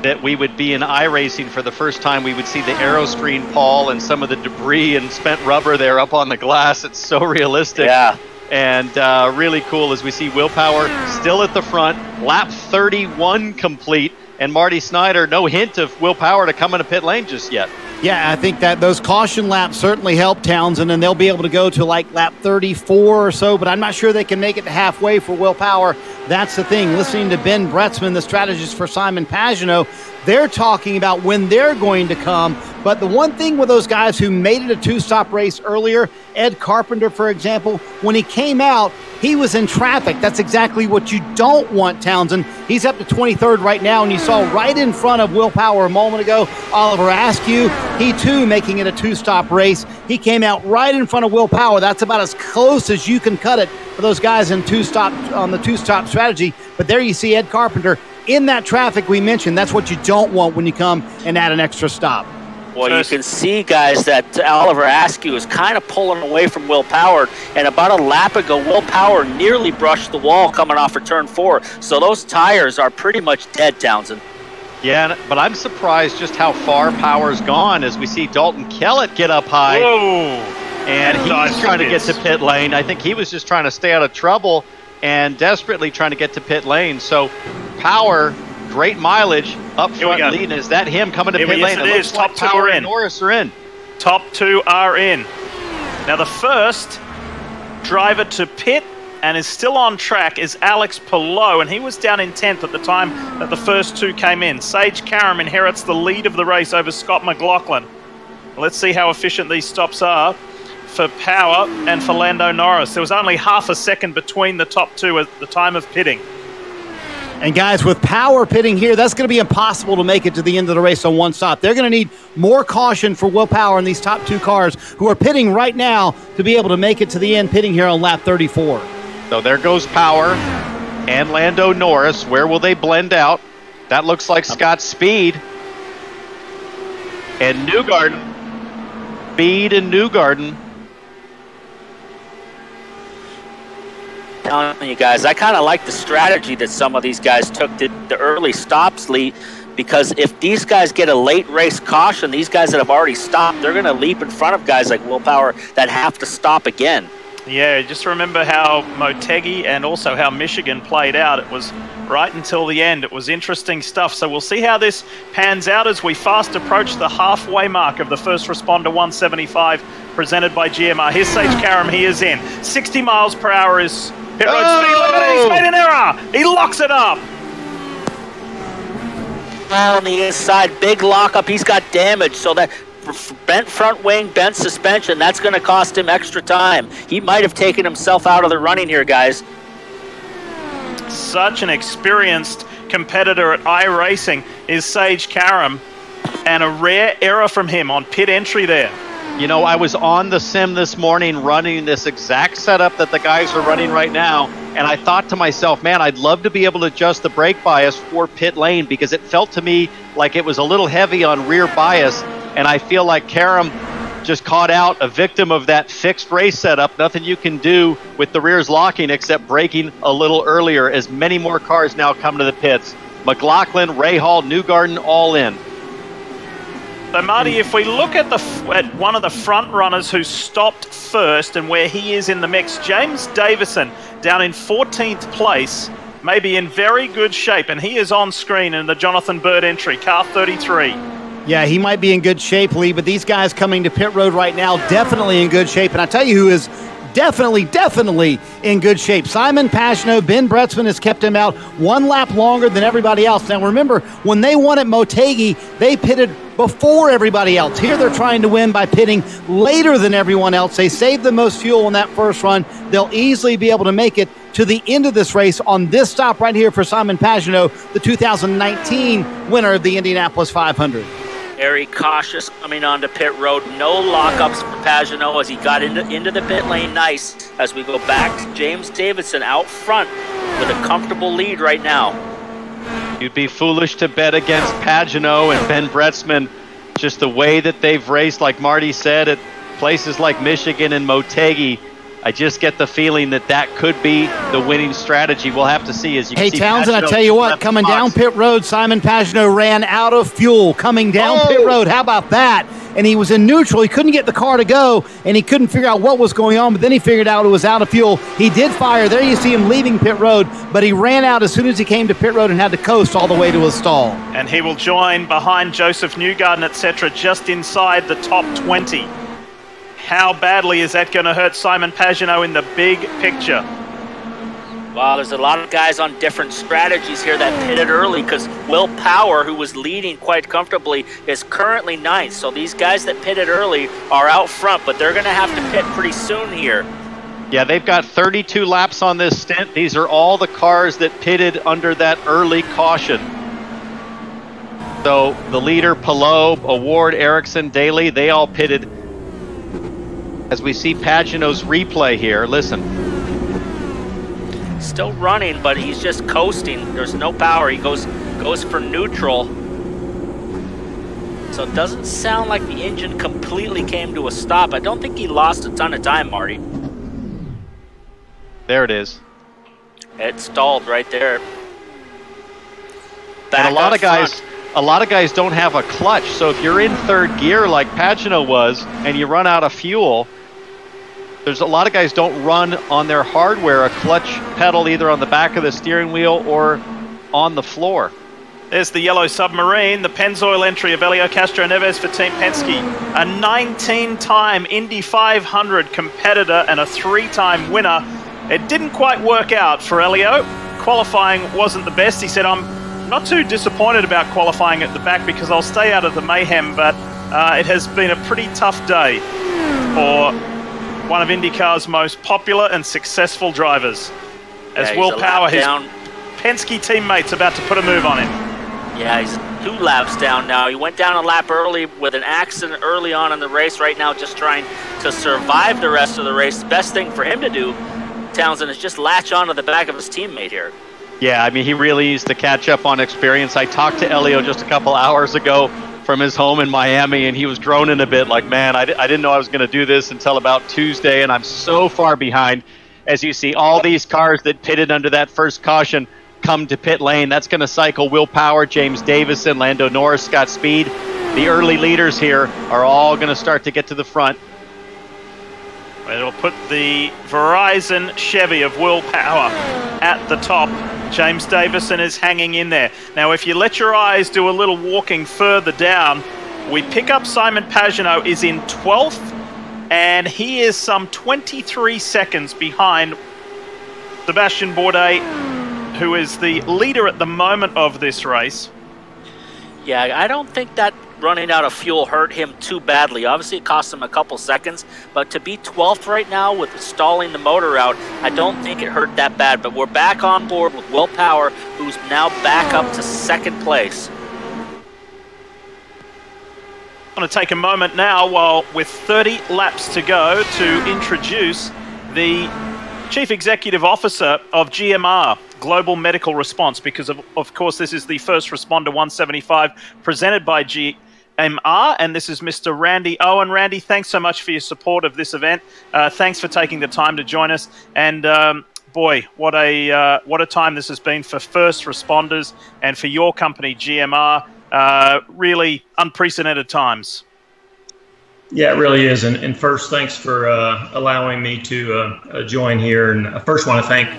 that we would be in iRacing for the first time. We would see the aero screen, Paul, and some of the debris and spent rubber there up on the glass. It's so realistic. Yeah. And really cool as we see Will Power still at the front, lap 31 complete, and Marty Snyder, no hint of Will Power to come into pit lane just yet. Yeah, I think that those caution laps certainly help Townsend, and they'll be able to go to like lap 34 or so, but I'm not sure they can make it to halfway for Will Power. That's the thing. Listening to Ben Bretzman, the strategist for Simon Pagenaud, they're talking about when they're going to come. But the one thing with those guys who made it a two-stop race earlier, Ed Carpenter, for example, when he came out, he was in traffic. That's exactly what you don't want, Townsend. He's up to 23rd right now, and you saw right in front of Will Power a moment ago, Oliver Askew. He, too, making it a two-stop race. He came out right in front of Will Power. That's about as close as you can cut it for those guys in on the two-stop strategy. But there you see Ed Carpenter in that traffic we mentioned. That's what you don't want when you come and add an extra stop. Well, you can see, guys, that Oliver Askew is kind of pulling away from Will Power, and about a lap ago, Will Power nearly brushed the wall coming off of turn 4. So those tires are pretty much dead, Townsend. Yeah, but I'm surprised just how far Power's gone as we see Dalton Kellett get up high. Whoa! And he's trying to get to pit lane. I think he was just trying to stay out of trouble and desperately trying to get to pit lane. So Power, great mileage, up front leading. Is that him coming to pit lane? Yes, it is. Top 2 are in. Norris are in. Top 2 are in. Now the first driver to pit and is still on track is Alex Palou, and he was down in 10th at the time that the first 2 came in. Sage Karam inherits the lead of the race over Scott McLaughlin. Let's see how efficient these stops are for Power and for Lando Norris. There was only half a second between the top 2 at the time of pitting. And guys, with Power pitting here, that's going to be impossible to make it to the end of the race on one stop. They're going to need more caution for Will Power in these top 2 cars who are pitting right now to be able to make it to the end, pitting here on lap 34. So there goes Power and Lando Norris. Where will they blend out? That looks like Scott Speed and Newgarden. Speed and Newgarden. Telling you guys, I kind of like the strategy that some of these guys took to the early stops, Lee, because if these guys get a late race caution, these guys that have already stopped, they're going to leap in front of guys like Will Power that have to stop again. Yeah, just remember how Motegi and also how Michigan played out. It was right until the end. It was interesting stuff. So we'll see how this pans out as we fast approach the halfway mark of the First Responder 175 presented by GMR. Here's Sage Karam. He is in. 60 miles per hour is pit road speed limit. He's made an error. He locks it up. Well, on the inside, big lockup. He's got damage, so that bent front wing, bent suspension, that's going to cost him extra time. He might have taken himself out of the running here, guys. Such an experienced competitor at iRacing is Sage Karam, and a rare error from him on pit entry there. You know, I was on the sim this morning running this exact setup that the guys are running right now, and I thought to myself, man, I'd love to be able to adjust the brake bias for pit lane because it felt to me like it was a little heavy on rear bias, and I feel like Karam just caught out, a victim of that fixed race setup. Nothing you can do with the rears locking except braking a little earlier as many more cars now come to the pits. McLaughlin, Ray Hall, Newgarden, all in. So, Marty, if we look at one of the front runners who stopped first and where he is in the mix, James Davison, down in 14th place, may be in very good shape, and he is on screen in the Jonathan Bird entry, car 33. Yeah, he might be in good shape, Lee, but these guys coming to pit road right now, definitely in good shape. And I tell you who is definitely in good shape. Simon Pagenaud, Ben Bretzman has kept him out 1 lap longer than everybody else. Now remember, when they won at Motegi, they pitted before everybody else. Here they're trying to win by pitting later than everyone else. They saved the most fuel in that first run. They'll easily be able to make it to the end of this race on this stop right here for Simon Pagenaud, the 2019 winner of the Indianapolis 500. Very cautious coming onto pit road. No lockups for Pagenaud as he got into the pit lane nice. As we go back to James Davison out front with a comfortable lead right now. You'd be foolish to bet against Pagenaud and Ben Bretzman. Just the way that they've raced, like Marty said, at places like Michigan and Motegi. I just get the feeling that that could be the winning strategy. We'll have to see. As you hey, can see, Townsend, I tell you what, coming down pit road, Simon Pagenaud ran out of fuel coming down pit road. How about that? And he was in neutral. He couldn't get the car to go, and he couldn't figure out what was going on, but then he figured out it was out of fuel. He did fire. There you see him leaving pit road, but he ran out as soon as he came to pit road and had to coast all the way to his stall. And he will join behind Joseph Newgarden, etc., just inside the top 20. How badly is that going to hurt Simon Pagenaud in the big picture? Well, there's a lot of guys on different strategies here that pitted early because Will Power, who was leading quite comfortably, is currently 9th. So these guys that pitted early are out front, but they're going to have to pit pretty soon here. Yeah, they've got 32 laps on this stint. These are all the cars that pitted under that early caution. So the leader, Palou, Award, Erickson, Daly, they all pitted. As we see Pagenaud's replay here, listen. Still running, but he's just coasting. There's no power. He goes for neutral. So it doesn't sound like the engine completely came to a stop. I don't think he lost a ton of time, Marty. There it is. It stalled right there. And a lot of guys don't have a clutch. So if you're in third gear like Pagano was and you run out of fuel, there's a lot of guys don't run on their hardware a clutch pedal either on the back of the steering wheel or on the floor. There's the yellow submarine, the Pennzoil entry of Elio Castro Neves for Team Penske. A 19-time Indy 500 competitor and a 3-time winner. It didn't quite work out for Elio. Qualifying wasn't the best. He said, I'm not too disappointed about qualifying at the back because I'll stay out of the mayhem, but it has been a pretty tough day for one of IndyCar's most popular and successful drivers. As Will Power, his Penske teammates, about to put a move on him. Yeah, he's 2 laps down now. He went down a lap early with an accident early on in the race. Right now, just trying to survive the rest of the race. The best thing for him to do, Townsend, is just latch onto the back of his teammate here. Yeah, I mean, he really needs to catch up on experience. I talked to Elio just a couple hours ago from his home in Miami, and he was groaning a bit like, man, I didn't know I was going to do this until about Tuesday, and I'm so far behind. As you see, all these cars that pitted under that first caution come to pit lane. That's going to cycle Will Power, James Davison, Lando Norris, Scott Speed. The early leaders here are all going to start to get to the front. It'll put the Verizon Chevy of Will Power at the top. James Davison is hanging in there. Now, if you let your eyes do a little walking further down, we pick up Simon Pagano is in 12th, and he is some 23 seconds behind Sebastian Bourdae, who is the leader at the moment of this race. Yeah, I don't think that running out of fuel hurt him too badly. Obviously, it cost him a couple seconds, but to be 12th right now with stalling the motor out, I don't think it hurt that bad. But we're back on board with Will Power, who's now back up to 2nd place. I'm going to take a moment now, while with 30 laps to go, to introduce the Chief Executive Officer of GMR, Global Medical Response, because of course this is the First Responder 175 presented by GMR, and this is Mr. Randy Owen. Randy, thanks so much for your support of this event. Thanks for taking the time to join us, and boy, what a time this has been for first responders and for your company, GMR. Really unprecedented times. Yeah, it really is. And first, thanks for allowing me to join here. And I first want to thank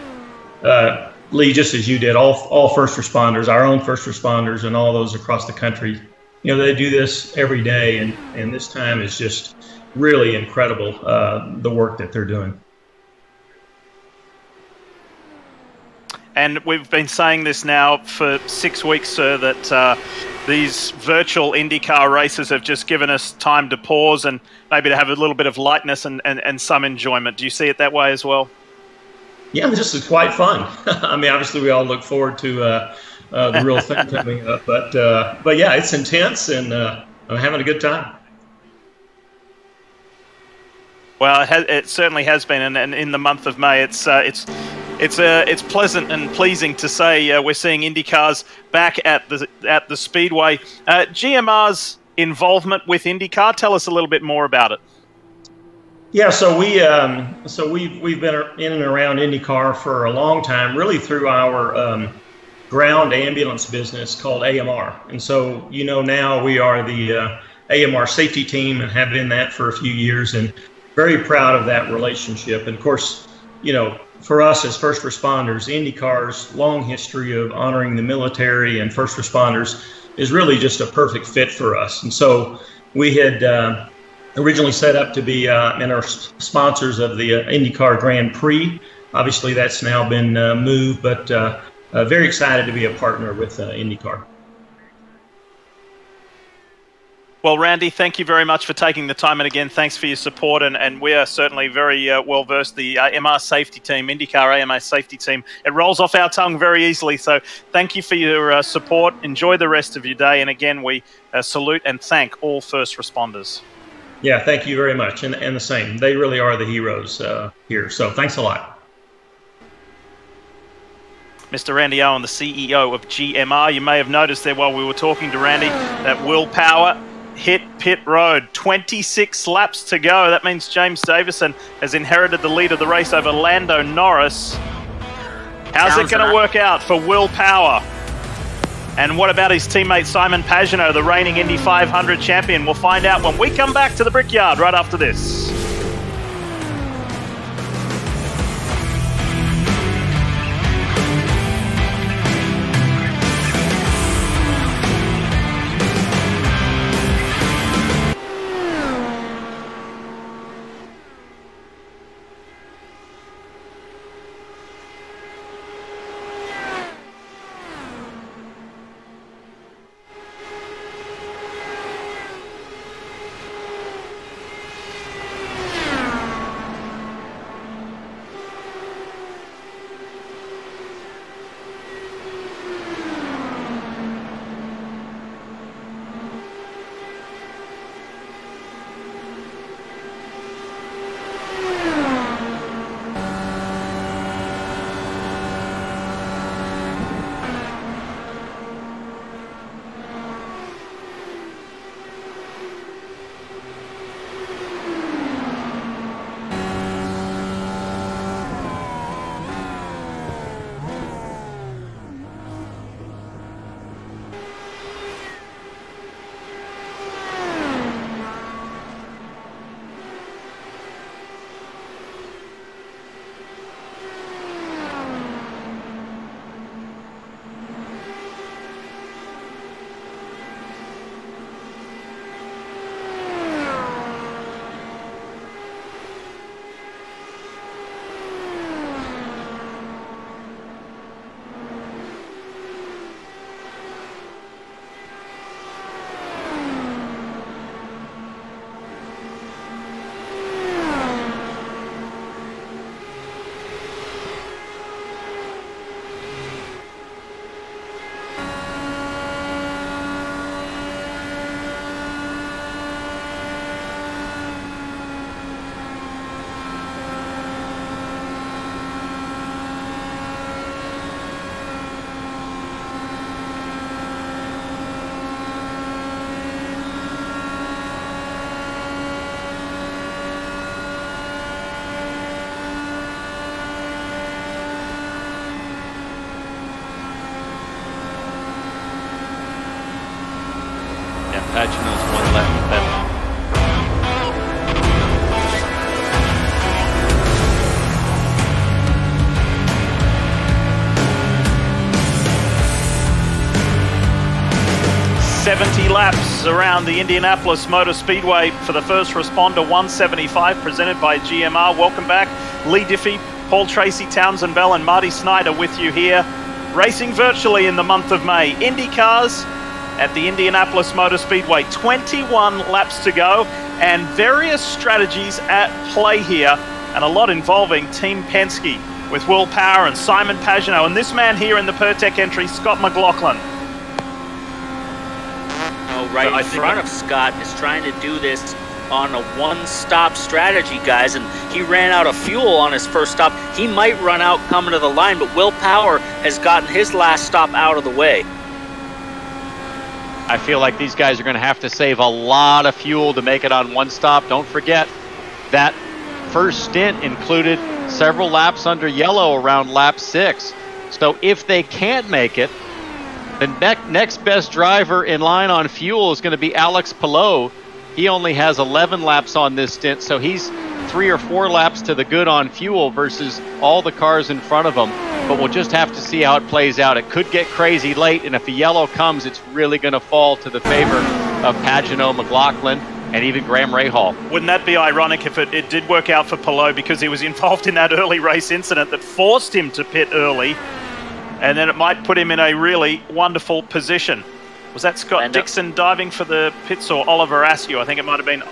Lee, just as you did, all first responders, our own first responders, and all those across the country. You know, they do this every day, and this time is just really incredible, the work that they're doing. And we've been saying this now for 6 weeks, sir, that these virtual IndyCar races have just given us time to pause and maybe to have a little bit of lightness and some enjoyment. Do you see it that way as well? Yeah, this is quite fun. I mean, obviously, we all look forward to the real thing coming up, but yeah, it's intense, and I'm having a good time. Well, it certainly has been, and in the month of May, it's pleasant and pleasing to say we're seeing IndyCars back at the Speedway. GMR's involvement with IndyCar, tell us a little bit more about it. Yeah, so we've been in and around IndyCar for a long time, really through our ground ambulance business called AMR. And so, you know, now we are the AMR safety team and have been that for a few years, and very proud of that relationship. And of course, you know, for us as first responders, IndyCar's long history of honoring the military and first responders is really just a perfect fit for us. And so we had originally set up to be and are sponsors of the IndyCar Grand Prix. Obviously, that's now been moved, but very excited to be a partner with IndyCar. Well, Randy, thank you very much for taking the time, and again, thanks for your support. And we are certainly very well versed. The MR safety team, IndyCar AMA safety team, it rolls off our tongue very easily. So thank you for your support. Enjoy the rest of your day. And again, we salute and thank all first responders. Yeah, thank you very much. And the same. They really are the heroes here. So thanks a lot. Mr. Randy Owen, the CEO of GMR. You may have noticed there while we were talking to Randy that Will Power, hit pit road. 26 laps to go. That means James Davison has inherited the lead of the race over Lando Norris. How's it going to work out for Will Power? And what about his teammate Simon Pagenaud, the reigning Indy 500 champion? We'll find out when we come back to the Brickyard right after this. Pagenaud's one left better. Laps around the Indianapolis Motor Speedway for the first responder 175 presented by GMR. Welcome back. Lee Diffie, Paul Tracy, Townsend Bell and Marty Snyder with you here. Racing virtually in the month of May. IndyCars at the Indianapolis Motor Speedway. 21 laps to go and various strategies at play here and a lot involving Team Penske with Will Power and Simon Pagenaud and this man here in the Pertec entry, Scott McLaughlin. Right in front of Scott is trying to do this on a one-stop strategy, guys, and he ran out of fuel on his first stop. He might run out coming to the line, but Will Power has gotten his last stop out of the way. I feel like these guys are going to have to save a lot of fuel to make it on one stop. Don't forget that first stint included several laps under yellow around lap 6. So if they can't make it, the next best driver in line on fuel is going to be Alex Palou. He only has 11 laps on this stint, so he's 3 or 4 laps to the good on fuel versus all the cars in front of him. But we'll just have to see how it plays out. It could get crazy late, and if a yellow comes, it's really going to fall to the favor of Pagenaud, McLaughlin, and even Graham Rahal. Wouldn't that be ironic if it did work out for Palou because he was involved in that early race incident that forced him to pit early? And then it might put him in a really wonderful position. Was that Scott Dixon diving for the pits or Oliver Askew? I think it might have been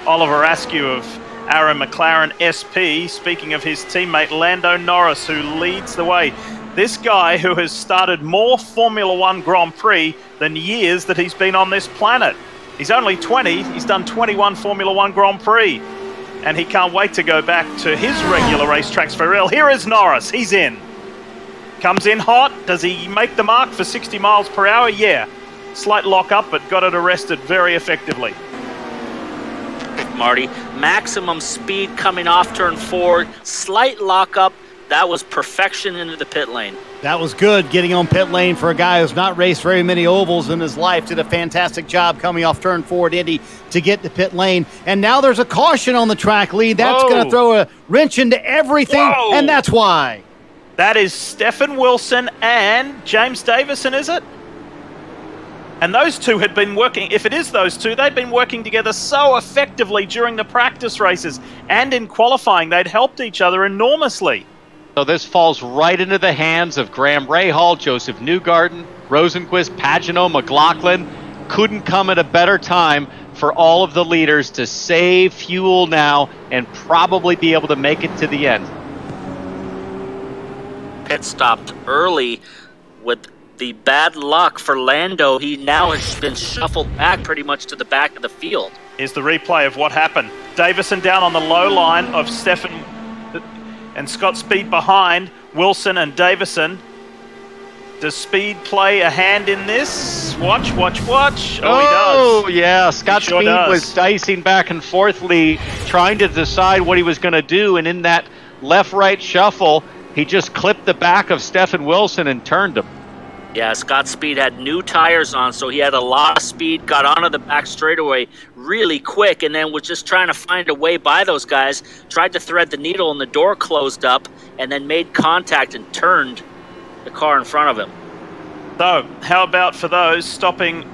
Oliver Askew of Arrow McLaren SP, speaking of his teammate Lando Norris, who leads the way. This guy who has started more Formula One Grand Prix than years that he's been on this planet. He's only 20, he's done 21 Formula One Grand Prix. And he can't wait to go back to his regular racetracks for real. Here is Norris, he's in. Comes in hot. Does he make the mark for 60 miles per hour? Yeah. Slight lock up, but got it arrested very effectively. Marty, maximum speed coming off turn 4, slight lock up. That was perfection into the pit lane. That was good, getting on pit lane for a guy who's not raced very many ovals in his life. Did a fantastic job coming off turn 4 at Indy to get to pit lane. And now there's a caution on the track, Lee. That's going to throw a wrench into everything, and that's why. That is Stephen Wilson and James Davison, is it? And those two had been working, if it is those two, they'd been working together so effectively during the practice races and in qualifying. They'd helped each other enormously. So this falls right into the hands of Graham Rahal, Joseph Newgarden, Rosenquist, Pagenaud, McLaughlin. Couldn't come at a better time for all of the leaders to save fuel now and probably be able to make it to the end. Pit stopped early with the bad luck for Lando. He now has been shuffled back pretty much to the back of the field. Here's the replay of what happened. Davison down on the low line of Stephen and Scott Speed behind Wilson and Davison. Does Speed play a hand in this? Watch. Oh, he does. Oh, yeah. Scott Speed was dicing back and forthly, trying to decide what he was going to do. And in that left-right shuffle, he just clipped the back of Stephen Wilson and turned him. Yeah, Scott Speed had new tires on, so he had a lot of speed, got onto the back straightaway really quick, and then was just trying to find a way by those guys, tried to thread the needle, and the door closed up, and then made contact and turned the car in front of him. So, how about for those stopping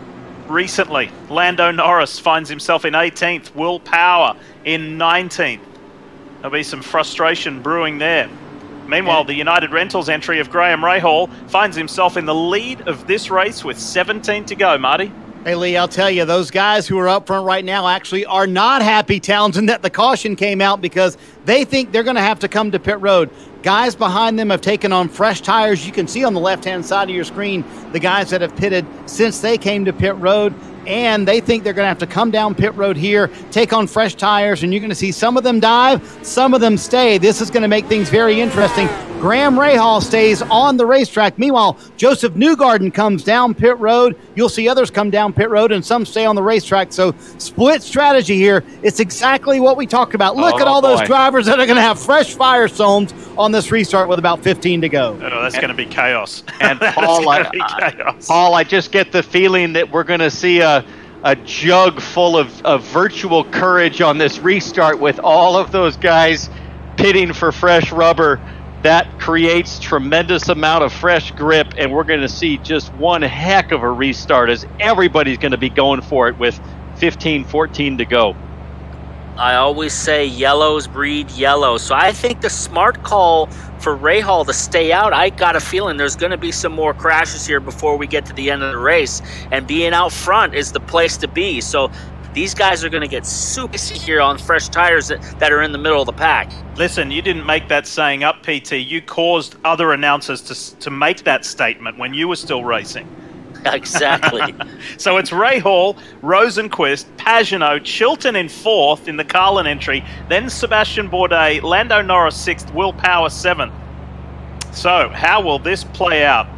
recently? Lando Norris finds himself in 18th, Will Power in 19th. There'll be some frustration brewing there. Meanwhile, the United Rentals entry of Graham Rahal finds himself in the lead of this race with 17 to go, Marty. Hey, Lee, I'll tell you, those guys who are up front right now actually are not happy, Townsend, that the caution came out because they think they're going to have to come to pit road. Guys behind them have taken on fresh tires. You can see on the left-hand side of your screen the guys that have pitted since they came to pit road, and they think they're going to have to come down pit road here, take on fresh tires, and you're going to see some of them dive, some of them stay. This is going to make things very interesting. Graham Rahal stays on the racetrack. Meanwhile, Joseph Newgarden comes down pit road. You'll see others come down pit road, and some stay on the racetrack. So split strategy here. It's exactly what we talked about. Look at all those drivers that are going to have fresh Firestones on this restart with about 15 to go. Oh, that's going to be chaos. And Paul, I just get the feeling that we're going to see a jug full of virtual courage on this restart with all of those guys pitting for fresh rubber. That creates tremendous amount of fresh grip, and we're going to see just one heck of a restart as everybody's going to be going for it with 15, 14 to go. I always say yellows breed yellow, so I think the smart call for Rahal to stay out, I got a feeling there's going to be some more crashes here before we get to the end of the race, and being out front is the place to be. So these guys are going to get super here on fresh tires that are in the middle of the pack. Listen, you didn't make that saying up, PT. You caused other announcers to make that statement when you were still racing. Exactly. So it's Rahal, Rosenquist, Pagenaud, Chilton in 4th in the Carlin entry, then Sebastian Bourdae, Lando Norris 6th, Will Power 7th. So how will this play out?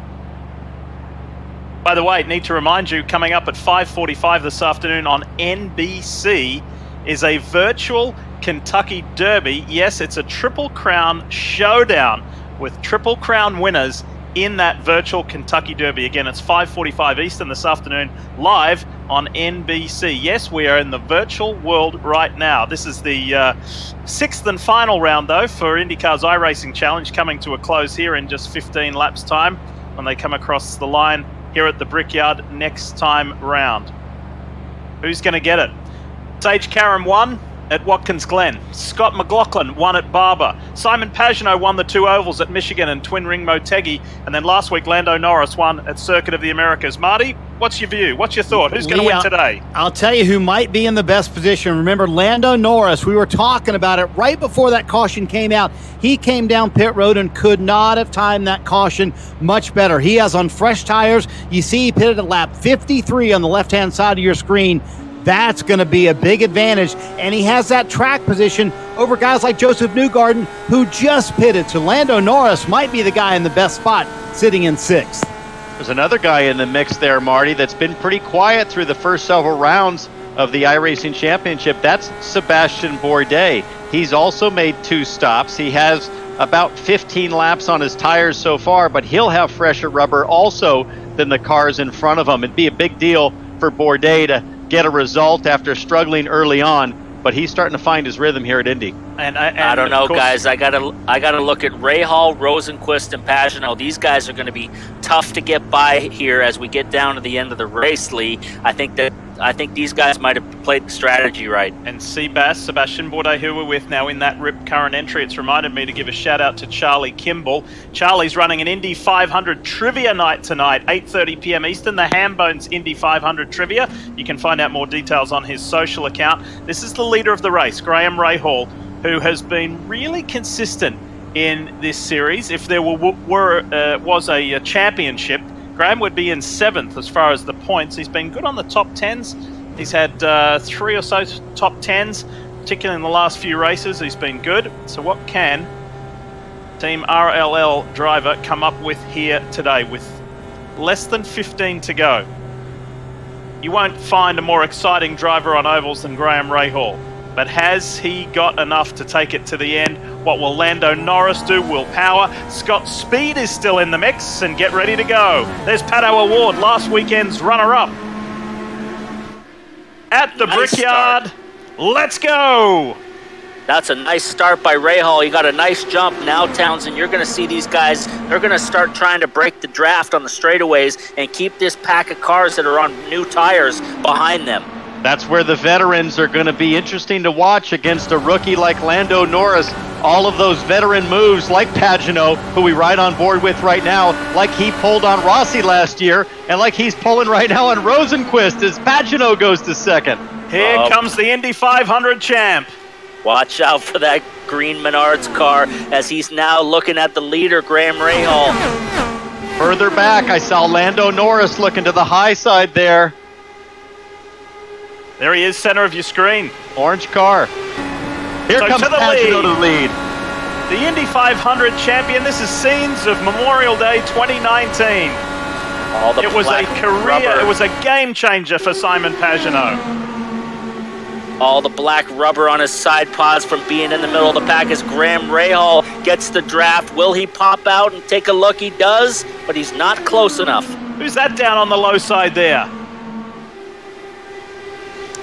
By the way, need to remind you, coming up at 5:45 this afternoon on NBC is a virtual Kentucky Derby. Yes, it's a Triple Crown showdown with Triple Crown winners in that virtual Kentucky Derby. Again, it's 5:45 Eastern this afternoon, live on NBC. Yes, we are in the virtual world right now. This is the 6th and final round, though, for INDYCAR's iRacing Challenge, coming to a close here in just 15 laps' time when they come across the line here at the Brickyard next time round. Who's going to get it? Sage Karam won at Watkins Glen. Scott McLaughlin won at Barber. Simon Pagenaud won the 2 ovals at Michigan and Twin Ring Motegi. And then last week, Lando Norris won at Circuit of the Americas. Marty, what's your view? What's your thought? Who's going to win today? I'll tell you who might be in the best position. Remember, Lando Norris, we were talking about it right before that caution came out. He came down pit road and could not have timed that caution much better. He has on fresh tires. You see he pitted at lap 53 on the left-hand side of your screen. That's going to be a big advantage, and he has that track position over guys like Joseph Newgarden, who just pitted. So Lando Norris might be the guy in the best spot, sitting in 6th. There's another guy in the mix there, Marty, that's been pretty quiet through the first several rounds of the iRacing Championship. That's Sebastian Bourdae. He's also made 2 stops. He has about 15 laps on his tires so far, but he'll have fresher rubber also than the cars in front of him. It'd be a big deal for Bourdae to get a result after struggling early on, but he's starting to find his rhythm here at Indy. And I don't know, guys. I gotta look at Rahal, Rosenqvist, and Pagenaud. These guys are going to be tough to get by here as we get down to the end of the race, Lee. I think these guys might have played the strategy right. And Sebastian Bourdae, who we're with now in that RIP current entry, it's reminded me to give a shout out to Charlie Kimball. Charlie's running an Indy 500 trivia night tonight, 8:30 p.m. Eastern, the Hambones Indy 500 trivia. You can find out more details on his social account. This is the leader of the race, Graham Rahal, who has been really consistent in this series. If there was a championship, Graham would be in 7th as far as the points. He's been good on the top 10s. He's had 3 or so top 10s, particularly in the last few races. He's been good. So what can Team RLL driver come up with here today with less than 15 to go? You won't find a more exciting driver on ovals than Graham Rahal. But has he got enough to take it to the end? What will Lando Norris do? Will Power? Scott Speed is still in the mix, and get ready to go. There's Pato Award, last weekend's runner-up. At the Brickyard, let's go! That's a nice start by Rahal. He got a nice jump. Now, Townsend, you're going to see these guys. They're going to start trying to break the draft on the straightaways and keep this pack of cars that are on new tires behind them. That's where the veterans are going to be interesting to watch against a rookie like Lando Norris. All of those veteran moves like Pagenaud, who we ride on board with right now, like he pulled on Rossi last year, and like he's pulling right now on Rosenqvist as Pagenaud goes to 2nd. Here comes the Indy 500 champ. Watch out for that green Menards car as he's now looking at the leader, Graham Rahal. Further back, I saw Lando Norris looking to the high side there. There he is, center of your screen. Orange car. Here comes Pagenaud to the lead. The Indy 500 champion. This is scenes of Memorial Day 2019. It was a career, it was a game changer for Simon Pagenaud. All the black rubber on his side pods from being in the middle of the pack as Graham Rahal gets the draft. Will he pop out and take a look? He does, but he's not close enough. Who's that down on the low side there?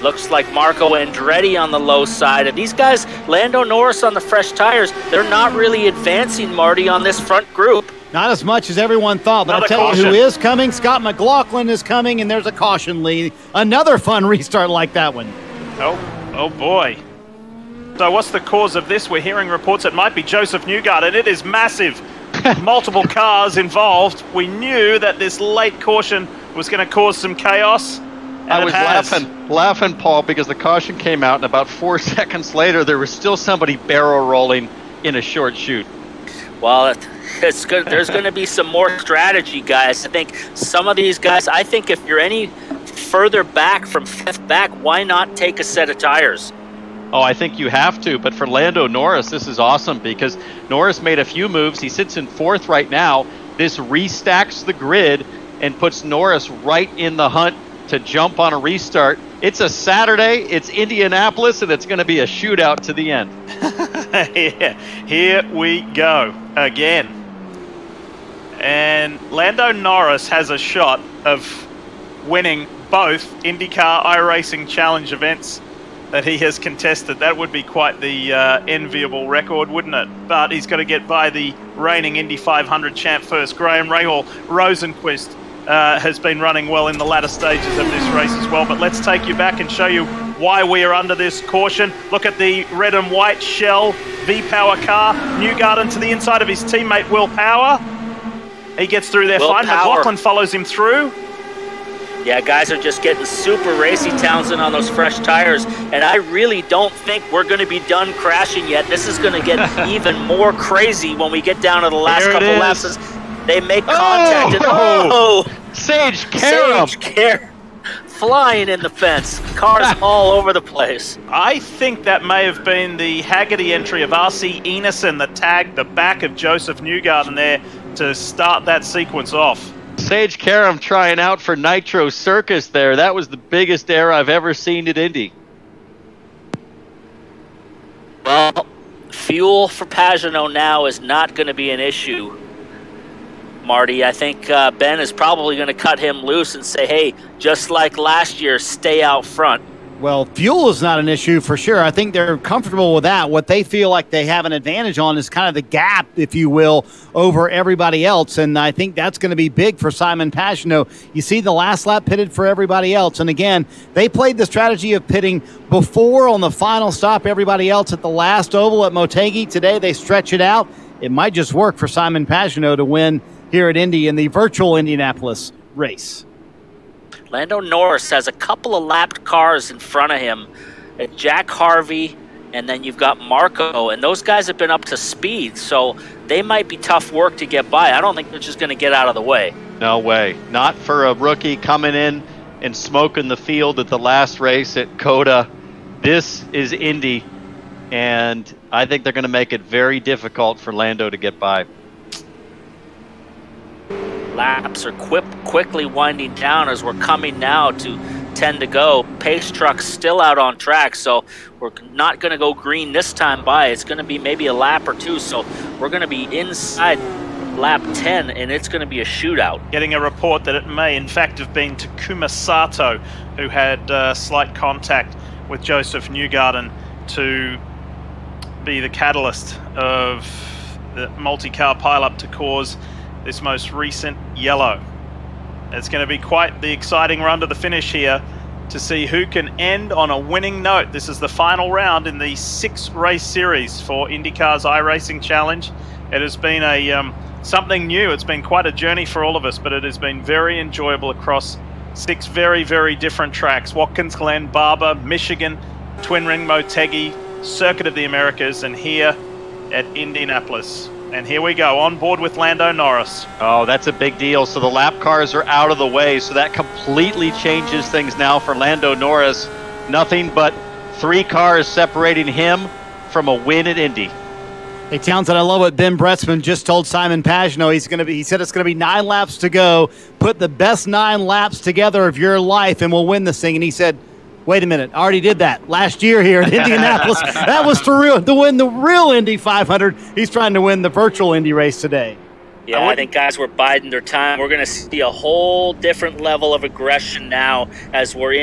Looks like Marco Andretti on the low side. And these guys, Lando Norris on the fresh tires, they're not really advancing, Marty, on this front group. Not as much as everyone thought, but I'll tell you who is coming. Scott Mclaughlin is coming, and there's a caution lead. Another fun restart like that one. Oh boy. So what's the cause of this? We're hearing reports it might be Joseph Newgarden, and it is massive. Multiple cars involved. We knew that this late caution was going to cause some chaos. I was laughing, Paul, because the caution came out, and about 4 seconds later, there was still somebody barrel rolling in a short chute. Well, it's good. There's going to be some more strategy, guys. I think some of these guys, I think if you're any further back from 5th back, why not take a set of tires? Oh, I think you have to. But for Lando Norris, this is awesome because Norris made a few moves. He sits in 4th right now. This restacks the grid and puts Norris right in the hunt to jump on a restart. It's a Saturday, it's Indianapolis, and it's going to be a shootout to the end. Yeah, here we go again. And Lando Norris has a shot of winning both INDYCAR iRacing Challenge events that he has contested. That would be quite the enviable record, wouldn't it? But he's got to get by the reigning Indy 500 champ first. Graham Rahal. Rosenqvist has been running well in the latter stages of this race as well. But let's take you back and show you why we are under this caution. Look at the red and white Shell V-Power car. Newgarden to the inside of his teammate Will Power. He gets through there fine. Mclaughlin follows him through. Yeah, guys are just getting super racy, Townsend, on those fresh tires. And I really don't think we're going to be done crashing yet. This is going to get even more crazy when we get down to the last couple laps. They make contact. Sage Karam flying in the fence. Cars all over the place. I think that may have been the Haggerty entry of R.C. Eneson that tagged the back of Joseph Newgarden there to start that sequence off. Sage Karam trying out for Nitro Circus there. That was the biggest error I've ever seen at Indy. Well, fuel for Pagenaud now is not going to be an issue, Marty. I think Ben is probably going to cut him loose and say, hey, just like last year, stay out front. Well, fuel is not an issue for sure. I think they're comfortable with that. What they feel like they have an advantage on is kind of the gap, if you will, over everybody else. And I think that's going to be big for Simon Pagenaud. You see the last lap pitted for everybody else. And again, they played the strategy of pitting before on the final stop everybody else at the last oval at Motegi. Today they stretch it out. It might just work for Simon Pagenaud to win here at Indy in the virtual Indianapolis race. Lando Norris has a couple of lapped cars in front of him. Jack Harvey, and then you've got Marco, and those guys have been up to speed, so they might be tough work to get by. I don't think they're just going to get out of the way. No way. Not for a rookie coming in and smoking the field at the last race at COTA. This is Indy, and I think they're going to make it very difficult for Lando to get by. Laps are quickly winding down as we're coming now to 10 to go. Pace truck's still out on track, so we're not going to go green this time by. It's going to be maybe a lap or two, so we're going to be inside lap 10, and it's going to be a shootout. Getting a report that it may, in fact, have been Takuma Sato who had slight contact with Joseph Newgarden to be the catalyst of the multi-car pileup to cause this most recent yellow. It's going to be quite the exciting run to the finish here to see who can end on a winning note. This is the final round in the 6-race series for INDYCAR's iRacing Challenge. It has been a something new. It's been quite a journey for all of us, but it has been very enjoyable across 6 very, very different tracks. Watkins Glen, Barber, Michigan, Twin Ring, Motegi, Circuit of the Americas, and here at Indianapolis. And here we go, on board with Lando Norris. Oh, that's a big deal. So the lap cars are out of the way, so that completely changes things now for Lando Norris. Nothing but 3 cars separating him from a win at Indy. Hey, Townsend, I love what Ben Bretzman just told Simon Pagenaud. He said it's going to be 9 laps to go. Put the best 9 laps together of your life, and we'll win this thing. And he said, wait a minute, I already did that last year here at Indianapolis. That was to win the real Indy 500. He's trying to win the virtual Indy race today. Yeah, I think guys were biding their time. We're going to see a whole different level of aggression now as we're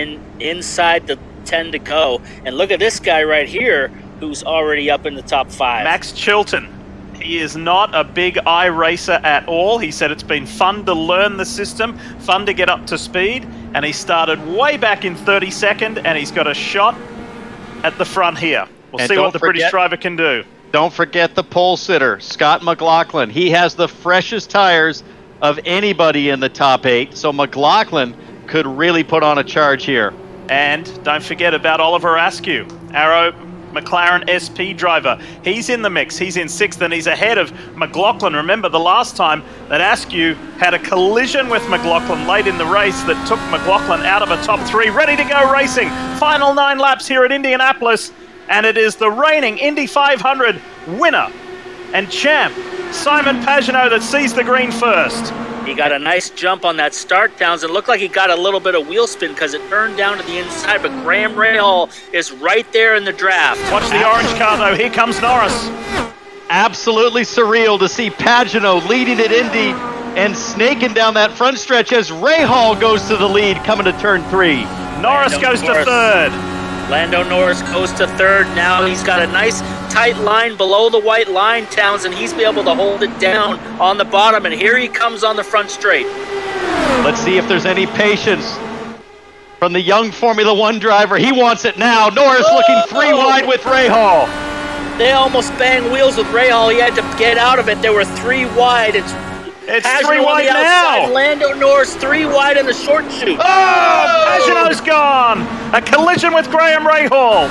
inside the 10 to go. And look at this guy right here who's already up in the top 5. Max Chilton. He is not a big iRacer at all. He said it's been fun to learn the system, fun to get up to speed, and he started way back in 32nd, and he's got a shot at the front here. We'll see what the British driver can do. Don't forget the pole sitter, Scott Mclaughlin. He has the freshest tires of anybody in the top 8, so Mclaughlin could really put on a charge here. And don't forget about Oliver Askew, Arrow McLaren SP driver. He's in the mix. He's in 6th, and he's ahead of McLaughlin. Remember the last time that Askew had a collision with McLaughlin late in the race that took McLaughlin out of a top 3. Ready to go racing. Final 9 laps here at Indianapolis, and it is the reigning Indy 500 winner and champ, Simon Pagenaud, that sees the green first. He got a nice jump on that start, Townsend. Looked like he got a little bit of wheel spin because it turned down to the inside, but Graham Rahal is right there in the draft. Watch the orange car, though. Here comes Norris. Absolutely surreal to see Pagenaud leading at Indy and snaking down that front stretch as Rahal goes to the lead coming to turn 3. Norris goes to 3rd. Lando Norris goes to 3rd. Now he's got a nice tight line below the white line, Townsend. He's be able to hold it down on the bottom, and here he comes on the front straight. Let's see if there's any patience from the young Formula 1 driver. He wants it now. Norris looking 3 wide with Rahal. They almost banged wheels with Rahal. He had to get out of it. There were 3 wide. It's 3 wide now. Lando Norris 3 wide in the short chute. Oh, Pagenaud's gone. A collision with Graham Rahal.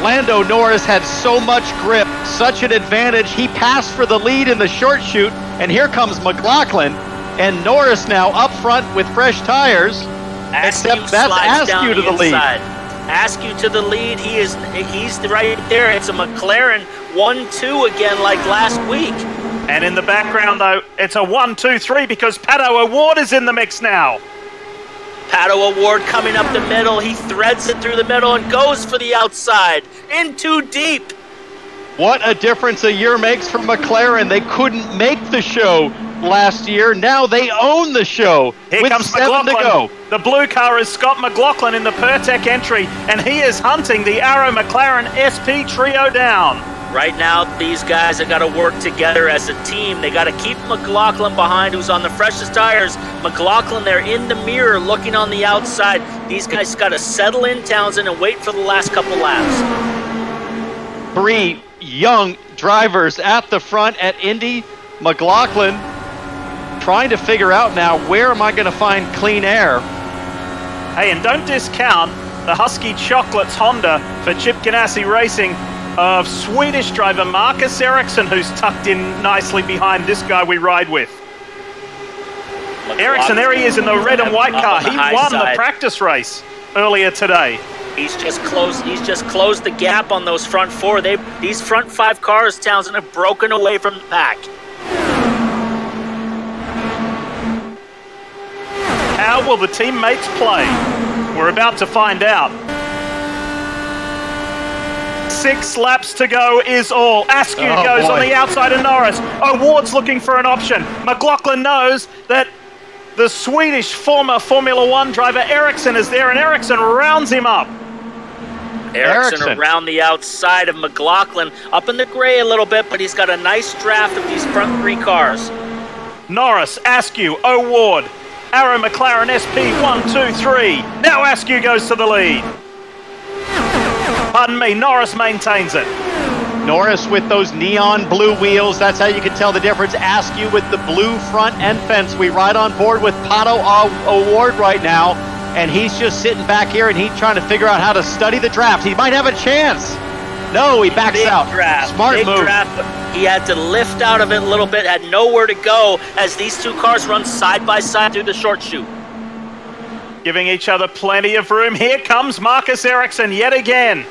Lando Norris had so much grip, such an advantage. He passed for the lead in the short chute, and here comes McLaughlin, and Norris now up front with fresh tires. Except that's Askew to the lead. Askew to the lead. He's right there. It's a McLaren 1-2 again like last week. And in the background, though, it's a 1, 2, 3 because Pato O'Ward is in the mix now. Pato O'Ward coming up the middle. He threads it through the middle and goes for the outside. In too deep. What a difference a year makes for McLaren. They couldn't make the show last year. Now they own the show. Here with comes 7 to McLaughlin. go. The blue car is Scott McLaughlin in the Pertec entry, and he is hunting the Arrow McLaren SP trio down. Right now, these guys have got to work together as a team. They got to keep McLaughlin behind, who's on the freshest tires. McLaughlin, they're in the mirror looking on the outside. These guys got to settle in, Townsend, and wait for the last couple laps. 3 young drivers at the front at Indy. McLaughlin trying to figure out now, where am I going to find clean air? Hey, and don't discount the Husky Chocolates Honda for Chip Ganassi Racing of Swedish driver Marcus Erickson, who's tucked in nicely behind this guy we ride with. Erickson, there he is in the red and white car. He won the practice race earlier today. He's just closed the gap on those front 4. These front 5 cars, Townsend, have broken away from the pack. How will the teammates play? We're about to find out. 6 laps to go is all. Askew goes on the outside of Norris. O'Ward's looking for an option. McLaughlin knows that the Swedish former Formula 1 driver Erickson is there, and Erickson rounds him up. Erickson around the outside of McLaughlin, up in the gray a little bit, but he's got a nice draft of these front 3 cars. Norris, Askew, O'Ward, Arrow McLaren SP 1, 2, 3. Now Askew goes to the lead. Pardon me, Norris maintains it. Norris with those neon blue wheels, that's how you can tell the difference. Askew with the blue front end fence. We ride on board with Pato O'Ward right now, and he's just sitting back here and he's trying to figure out how to study the draft. He might have a chance. No, he backs out. Smart move. Draft. He had to lift out of it a little bit, had nowhere to go as these 2 cars run side by side through the short chute. Giving each other plenty of room. Here comes Marcus Erickson yet again.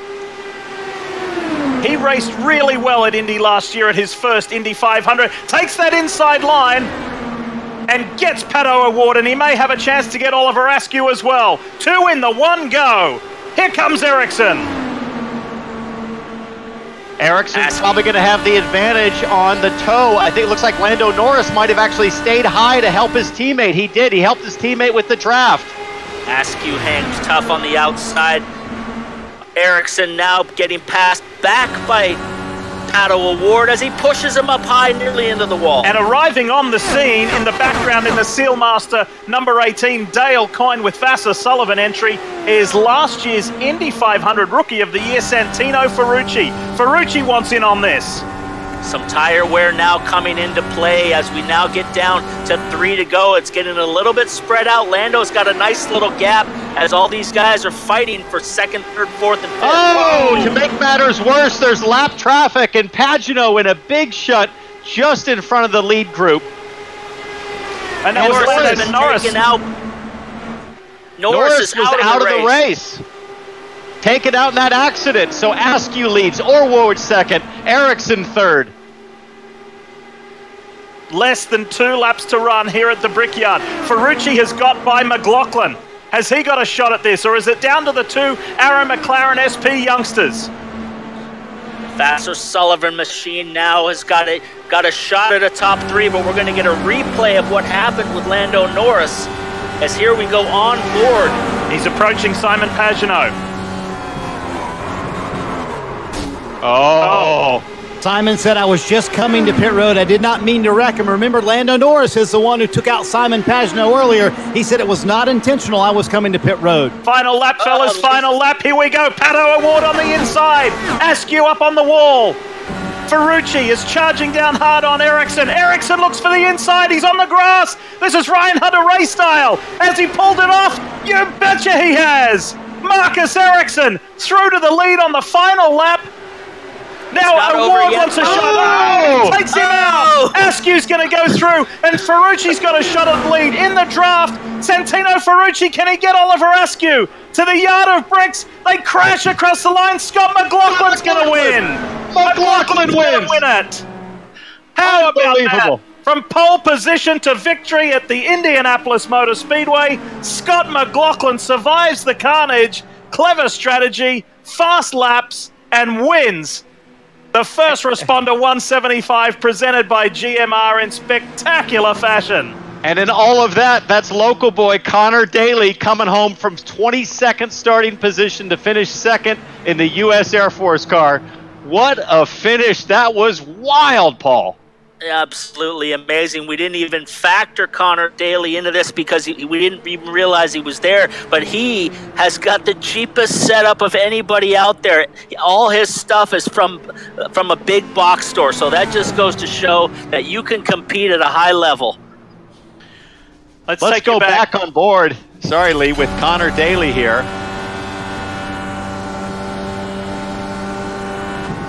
He raced really well at Indy last year at his first Indy 500. Takes that inside line and gets Pato O'Ward, and he may have a chance to get Oliver Askew as well. 2 in the 1 go. Here comes Erickson. Erickson's probably going to have the advantage on the toe. I think it looks like Lando Norris might have actually stayed high to help his teammate. He did. He helped his teammate with the draft. Askew hangs tough on the outside. Erickson now getting passed back by Pato O'Ward as he pushes him up high nearly into the wall. And arriving on the scene in the background in the Sealmaster number 18 Dale Coyne with Vassar Sullivan entry is last year's Indy 500 Rookie of the Year Santino Ferrucci. Ferrucci wants in on this. Some tire wear now coming into play as we now get down to 3 to go. It's getting a little bit spread out. Lando's got a nice little gap as all these guys are fighting for 2nd, 3rd, 4th, and 5th. Oh, to make matters worse, there's lap traffic and Pagano in a big shut just in front of the lead group. And Norris taken out. Norris is out of the race. Taken out in that accident. So Askew leads, O'Ward 2nd, Erickson 3rd. Less than 2 laps to run here at the Brickyard. Ferrucci has got by McLaughlin. Has he got a shot at this, or is it down to the 2 Arrow McLaren SP youngsters? Vassar Sullivan machine now has got a shot at a top 3, but we're going to get a replay of what happened with Lando Norris as here we go on board. He's approaching Simon Pagano. Oh. Simon said, I was just coming to pit road. I did not mean to wreck him. Remember, Lando Norris is the one who took out Simon Pagano earlier. He said it was not intentional. I was coming to pit road. Final lap, fellas. Final lap. Here we go. Pato O'Ward on the inside. Askew up on the wall. Ferrucci is charging down hard on Erickson. Erickson looks for the inside. He's on the grass. This is Ryan Hunter race style. Has he pulled it off? You betcha he has. Marcus Erickson through to the lead on the final lap. Now O'Ward wants a shot. Oh! Takes him out. Askew's going to go through, and Ferrucci's got a shot at the lead in the draft. Santino Ferrucci, can he get Oliver Askew to the yard of bricks? They crash across the line. Scott McLaughlin's going to win. McLaughlin wins. Win it. How about that? Unbelievable. From pole position to victory at the Indianapolis Motor Speedway, Scott McLaughlin survives the carnage, clever strategy, fast laps, and wins the First Responder 175 presented by GMR in spectacular fashion. And in all of that, that's local boy Connor Daly coming home from 22nd starting position to finish second in the U.S. Air Force car. What a finish. That was wild, Paul. Absolutely amazing. We didn't even factor Connor Daly into this because we didn't even realize he was there, but he has got the cheapest setup of anybody out there. All his stuff is from a big box store, so that just goes to show that you can compete at a high level. Let's go back on board. Sorry, Lee, with Connor Daly here.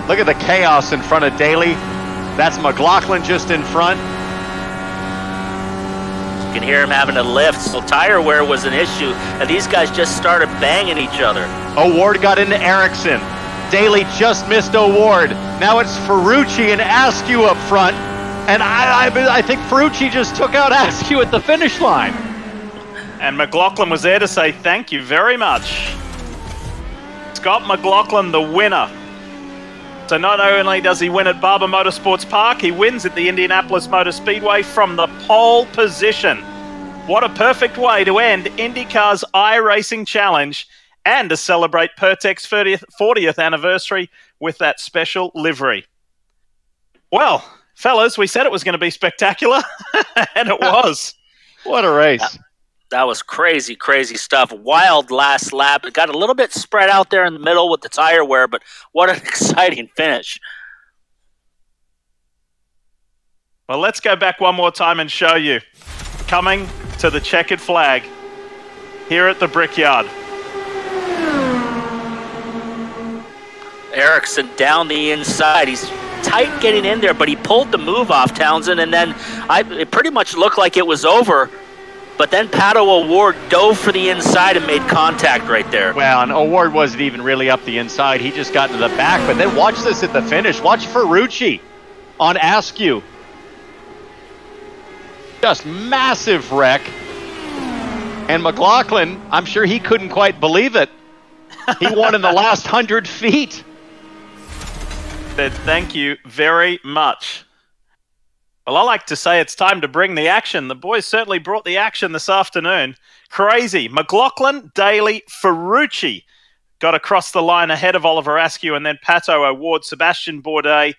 Look at the chaos in front of Daly. That's McLaughlin just in front. You can hear him having a lift, so tire wear was an issue, and these guys just started banging each other. O'Ward got into Erickson. Daly just missed O'Ward. Now it's Ferrucci and Askew up front, and I think Ferrucci just took out Askew at the finish line. And McLaughlin was there to say thank you very much. Scott McLaughlin, the winner. So not only does he win at Barber Motorsports Park, he wins at the Indianapolis Motor Speedway from the pole position. What a perfect way to end INDYCAR's iRacing Challenge and to celebrate Pertec's 40th anniversary with that special livery. Well, fellas, we said it was going to be spectacular, and it was. What a race. That was crazy, crazy stuff. Wild last lap. It got a little bit spread out there in the middle with the tire wear, but what an exciting finish. Well, let's go back one more time and show you. Coming to the checkered flag here at the Brickyard. Erickson down the inside. He's tight getting in there, but he pulled the move off Townsend, and then it pretty much looked like it was over. But then Pato O'Ward dove for the inside and made contact right there. Well, and O'Ward wasn't even really up the inside. He just got to the back. But then watch this at the finish. Watch Ferrucci on Askew. Just massive wreck. And McLaughlin, I'm sure he couldn't quite believe it. He won in the last 100 feet. Said thank you very much. Well, I like to say it's time to bring the action. The boys certainly brought the action this afternoon. Crazy. McLaughlin, Daly, Ferrucci got across the line ahead of Oliver Askew, and then Pato O'Ward, Sebastian Bourdae,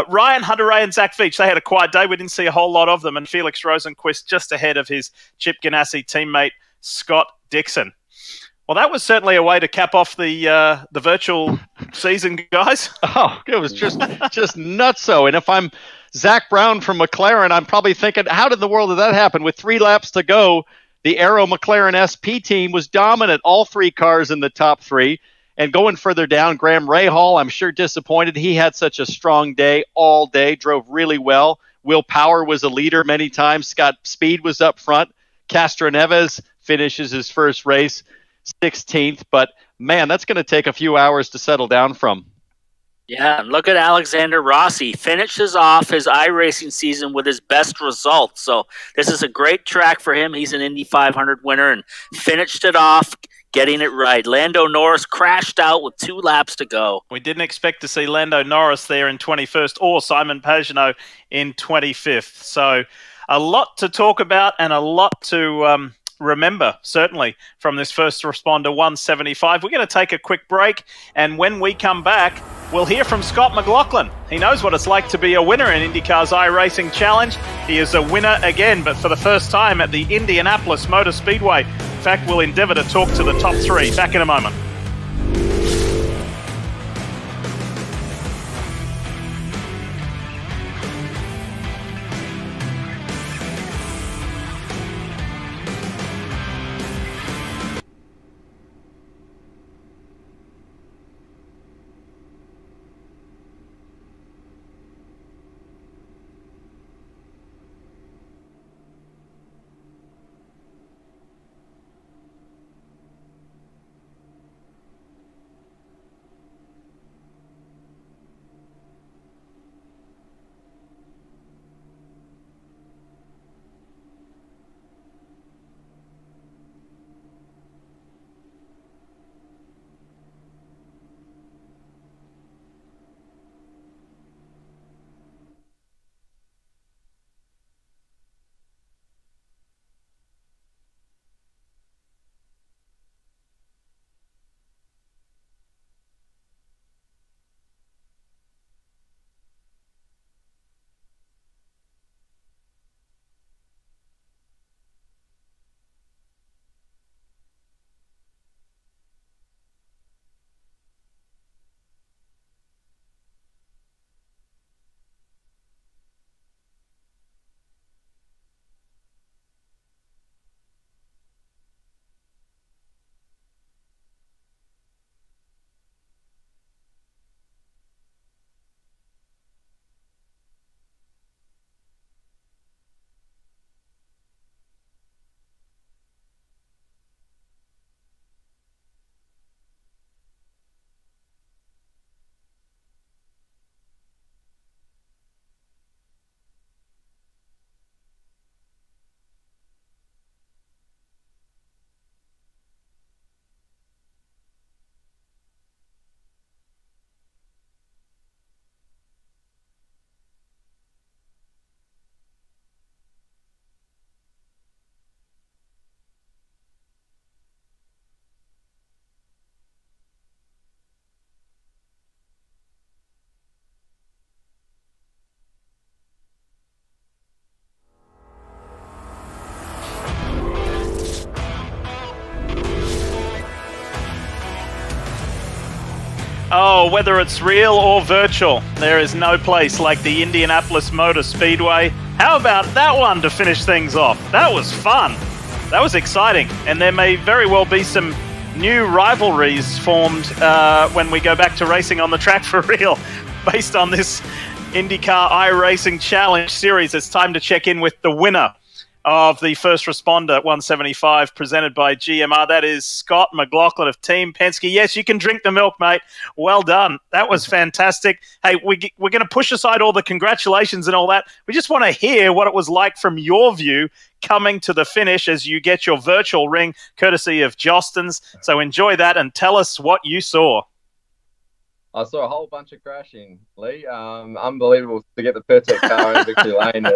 Ryan Hunter-Reay and Zach Veach. They had a quiet day. We didn't see a whole lot of them. And Felix Rosenquist just ahead of his Chip Ganassi teammate, Scott Dixon. Well, that was certainly a way to cap off the virtual season, guys. Oh, it was just nutso. And if I'm Zach Brown from McLaren, I'm probably thinking, how did the world did that happen? With 3 laps to go, the Aero McLaren SP team was dominant, all 3 cars in the top 3. And going further down, Graham Rahal, I'm sure disappointed. He had such a strong day all day, drove really well. Will Power was a leader many times. Scott Speed was up front. Castro Neves finishes his first race 16th. But, man, that's going to take a few hours to settle down from. Yeah, and look at Alexander Rossi. Finishes off his iRacing season with his best results. So this is a great track for him. He's an Indy 500 winner and finished it off getting it right. Lando Norris crashed out with 2 laps to go. We didn't expect to see Lando Norris there in 21st or Simon Pagenaud in 25th. So a lot to talk about and a lot to remember, certainly, from this First Responder 175. We're going to take a quick break, and when we come back, we'll hear from Scott McLaughlin. He knows what it's like to be a winner in INDYCAR's iRacing Challenge. He is a winner again, but for the first time at the Indianapolis Motor Speedway. In fact, we'll endeavour to talk to the top 3. Back in a moment. whether it's real or virtual, there is no place like the Indianapolis Motor Speedway. How about that one to finish things off? That was fun. That was exciting. And there may very well be some new rivalries formed when we go back to racing on the track for real, based on this INDYCAR iRacing Challenge Series. It's time to check in with the winner of the First Responder 175 presented by GMR. That is Scott Mclaughlin of Team Penske. Yes, you can drink the milk, mate. Well done. That was fantastic. Hey, we're going to push aside all the congratulations and all that. We just want to hear what it was like from your view coming to the finish as you get your virtual ring courtesy of Jostens. So enjoy that and tell us what you saw. I saw a whole bunch of crashing, Lee. Unbelievable to get the Pertec car in victory lane.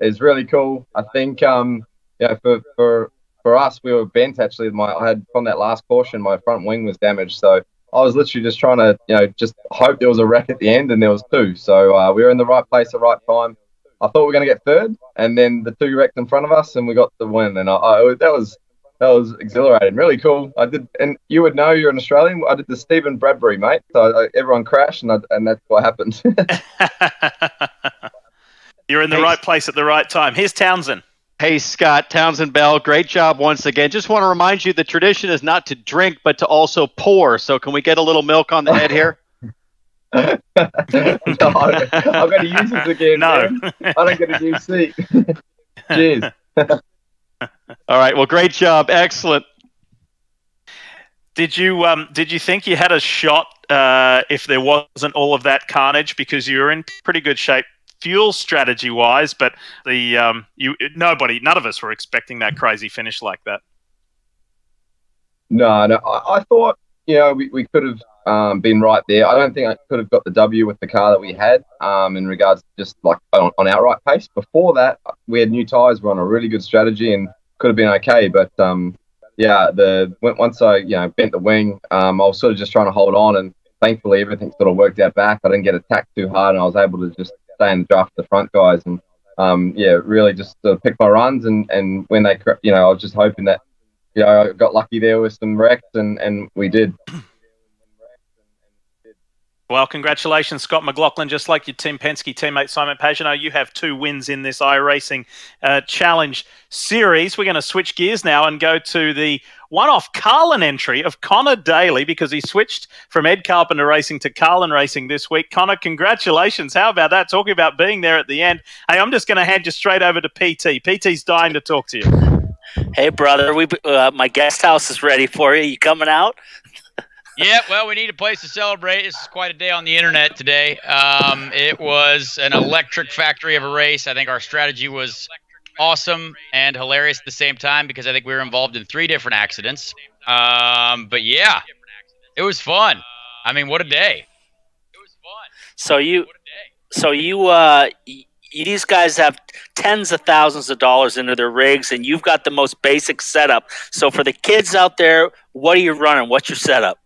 It's really cool. I think, for us, we were bent actually. I had from that last caution, my front wing was damaged. So I was literally just trying to, just hope there was a wreck at the end, and there was two. So we were in the right place at the right time. I thought we were going to get third, and then the two wrecked in front of us, and we got the win. And that was exhilarating, really cool. I did, and you would know, you're an Australian. I did the Stephen Bradbury, mate. So everyone crashed, and that's what happened. You're in the right place at the right time. Here's Townsend. Hey, Scott, Townsend Bell, great job once again. Just want to remind you the tradition is not to drink, but to also pour. So can we get a little milk on the head here? No, I'm going to use this again. No. I don't get a new seat. Cheers. All right. Well, great job. Excellent. Did you think you had a shot if there wasn't all of that carnage, because you were in pretty good shape fuel strategy wise, but none of us were expecting that crazy finish like that. No, I thought we could have been right there. I don't think I could have got the W with the car that we had in regards to just like on outright pace. Before that, we had new tyres. We're on a really good strategy and could have been okay. But once I bent the wing, I was sort of just trying to hold on, and thankfully everything sort of worked out back. I didn't get attacked too hard, and I was able to just stay in the draft of the front guys, and really just sort of pick my runs. And when they, I was just hoping that I got lucky there with some wrecks, and we did. Well, congratulations, Scott Mclaughlin. Just like your Team Penske teammate Simon Pagenaud, you have 2 wins in this iRacing Challenge Series. We're going to switch gears now and go to the one-off Carlin entry of Connor Daly, because he switched from Ed Carpenter Racing to Carlin Racing this week. Connor, congratulations. How about that? Talking about being there at the end. Hey, I'm just going to hand you straight over to PT. PT's dying to talk to you. Hey, brother, my guest house is ready for you. You coming out? Yeah, well, we need a place to celebrate. This is quite a day on the internet today. It was an electric factory of a race. I think our strategy was awesome and hilarious at the same time, because I think we were involved in 3 different accidents. But yeah, it was fun. I mean, what a day. It was fun. These guys have tens of thousands of dollars into their rigs, and you've got the most basic setup. So for the kids out there, what are you running? What's your setup?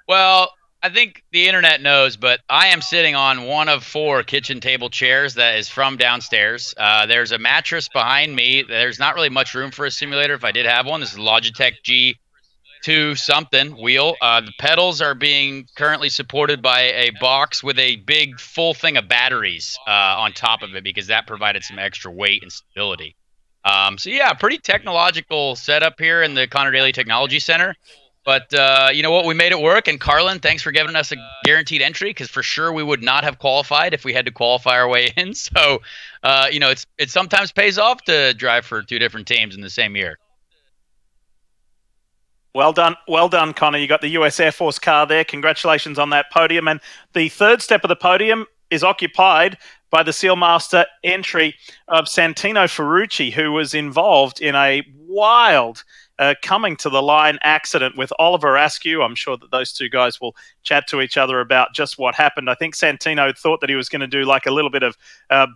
Well, I think the internet knows, but I am sitting on one of 4 kitchen table chairs that is from downstairs. There's a mattress behind me. There's not really much room for a simulator if I did have one. This is a Logitech G2 something wheel. The pedals are being currently supported by a box with a big full thing of batteries on top of it, because that provided some extra weight and stability. So yeah, pretty technological setup here in the Connor Daly Technology Center. But you know what? We made it work. And Carlin, thanks for giving us a guaranteed entry, because for sure we would not have qualified if we had to qualify our way in. So, it sometimes pays off to drive for 2 different teams in the same year. Well done, Connor. You got the US Air Force car there. Congratulations on that podium. And the 3rd step of the podium is occupied by the Sealmaster entry of Santino Ferrucci, who was involved in a wild coming to the line accident with Oliver Askew. I'm sure that those 2 guys will chat to each other about just what happened. I think Santino thought that he was going to do like a little bit of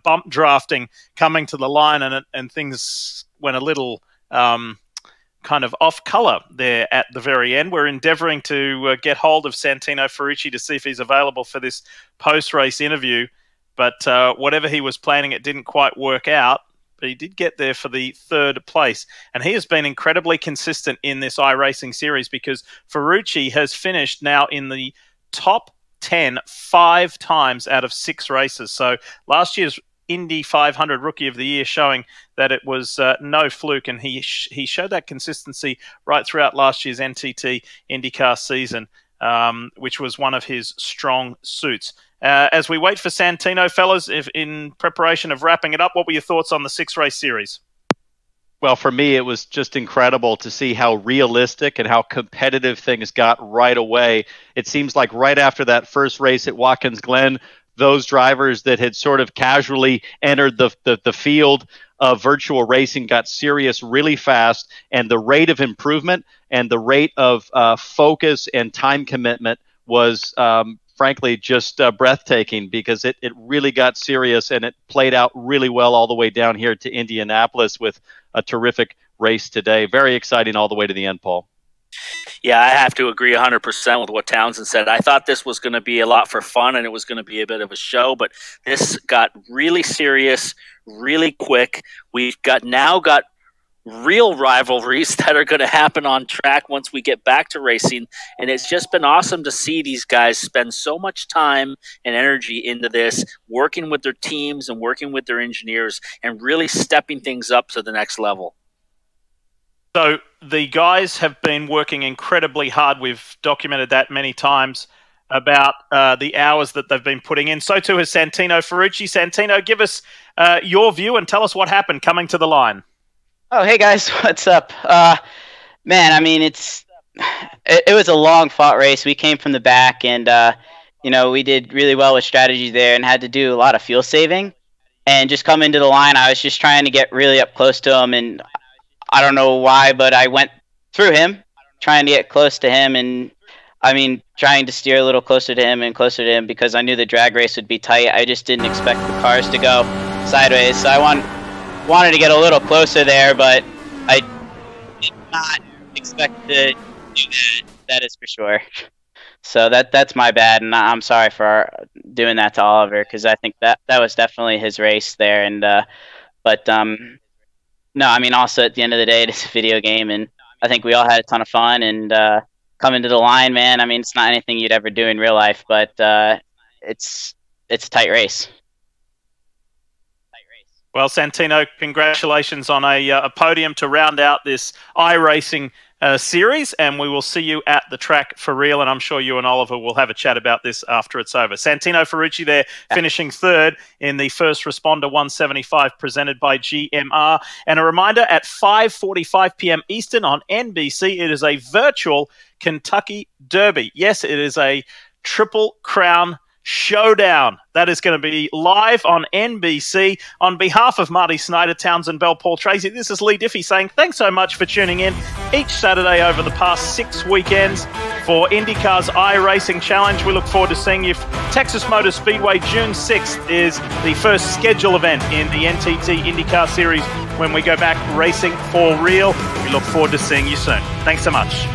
bump drafting coming to the line, and things went a little kind of off color there at the very end. We're endeavoring to get hold of Santino Ferrucci to see if he's available for this post-race interview, but whatever he was planning, it didn't quite work out. But he did get there for the 3rd place. And he has been incredibly consistent in this iRacing series, because Ferrucci has finished now in the top 10 5 times out of 6 races. So last year's Indy 500 Rookie of the Year showing that it was no fluke, and he showed that consistency right throughout last year's NTT IndyCar season, which was one of his strong suits. As we wait for Santino, fellas, in preparation of wrapping it up, what were your thoughts on the 6-race series? Well, for me, it was just incredible to see how realistic and how competitive things got right away. It seems like right after that first race at Watkins Glen, those drivers that had sort of casually entered the field of virtual racing got serious really fast, and the rate of improvement and the rate of focus and time commitment was frankly just breathtaking, because it really got serious, and it played out really well all the way down here to Indianapolis with a terrific race today. Very exciting all the way to the end, Paul. Yeah, I have to agree 100% with what Townsend said. I thought this was going to be a lot for fun, and it was going to be a bit of a show, but this got really serious, really quick. We've now got real rivalries that are going to happen on track once we get back to racing, and it's just been awesome to see these guys spend so much time and energy into this, working with their teams and working with their engineers and really stepping things up to the next level. So the guys have been working incredibly hard. We've documented that many times about the hours that they've been putting in. So too has Santino Ferrucci. Santino, give us your view and tell us what happened coming to the line. Oh, hey guys, what's up? Man, I mean, it was a long fought race. We came from the back, and we did really well with strategy there and had to do a lot of fuel saving. And just coming to the line, I was just trying to get really up close to him, and I don't know why, but I went through him, trying to get close to him, and trying to steer a little closer to him and closer to him because I knew the drag race would be tight. I just didn't expect the cars to go sideways, so I wanted to get a little closer there, but I did not expect to do that. That is for sure. So that's my bad, and I'm sorry for doing that to Oliver, because I think that was definitely his race there. And no, I mean, also at the end of the day, it's a video game, and I think we all had a ton of fun. And coming to the line, man, I mean, it's not anything you'd ever do in real life, but it's a tight race. Well, Santino, congratulations on a podium to round out this iRacing series, and we will see you at the track for real, and I'm sure you and Oliver will have a chat about this after it's over. Santino Ferrucci there, finishing third in the First Responder 175 presented by GMR. And a reminder, at 5:45 p.m. Eastern on NBC, it is a virtual Kentucky Derby. Yes, it is a Triple Crown showdown. That is going to be live on NBC. On behalf of Marty Snyder, Townsend Bell, Paul Tracy, this is Lee Diffie saying thanks so much for tuning in each Saturday over the past 6 weekends for INDYCAR's iRacing Challenge. We look forward to seeing you. Texas Motor Speedway, June 6th is the first schedule event in the NTT INDYCAR series when we go back racing for real. We look forward to seeing you soon. Thanks so much.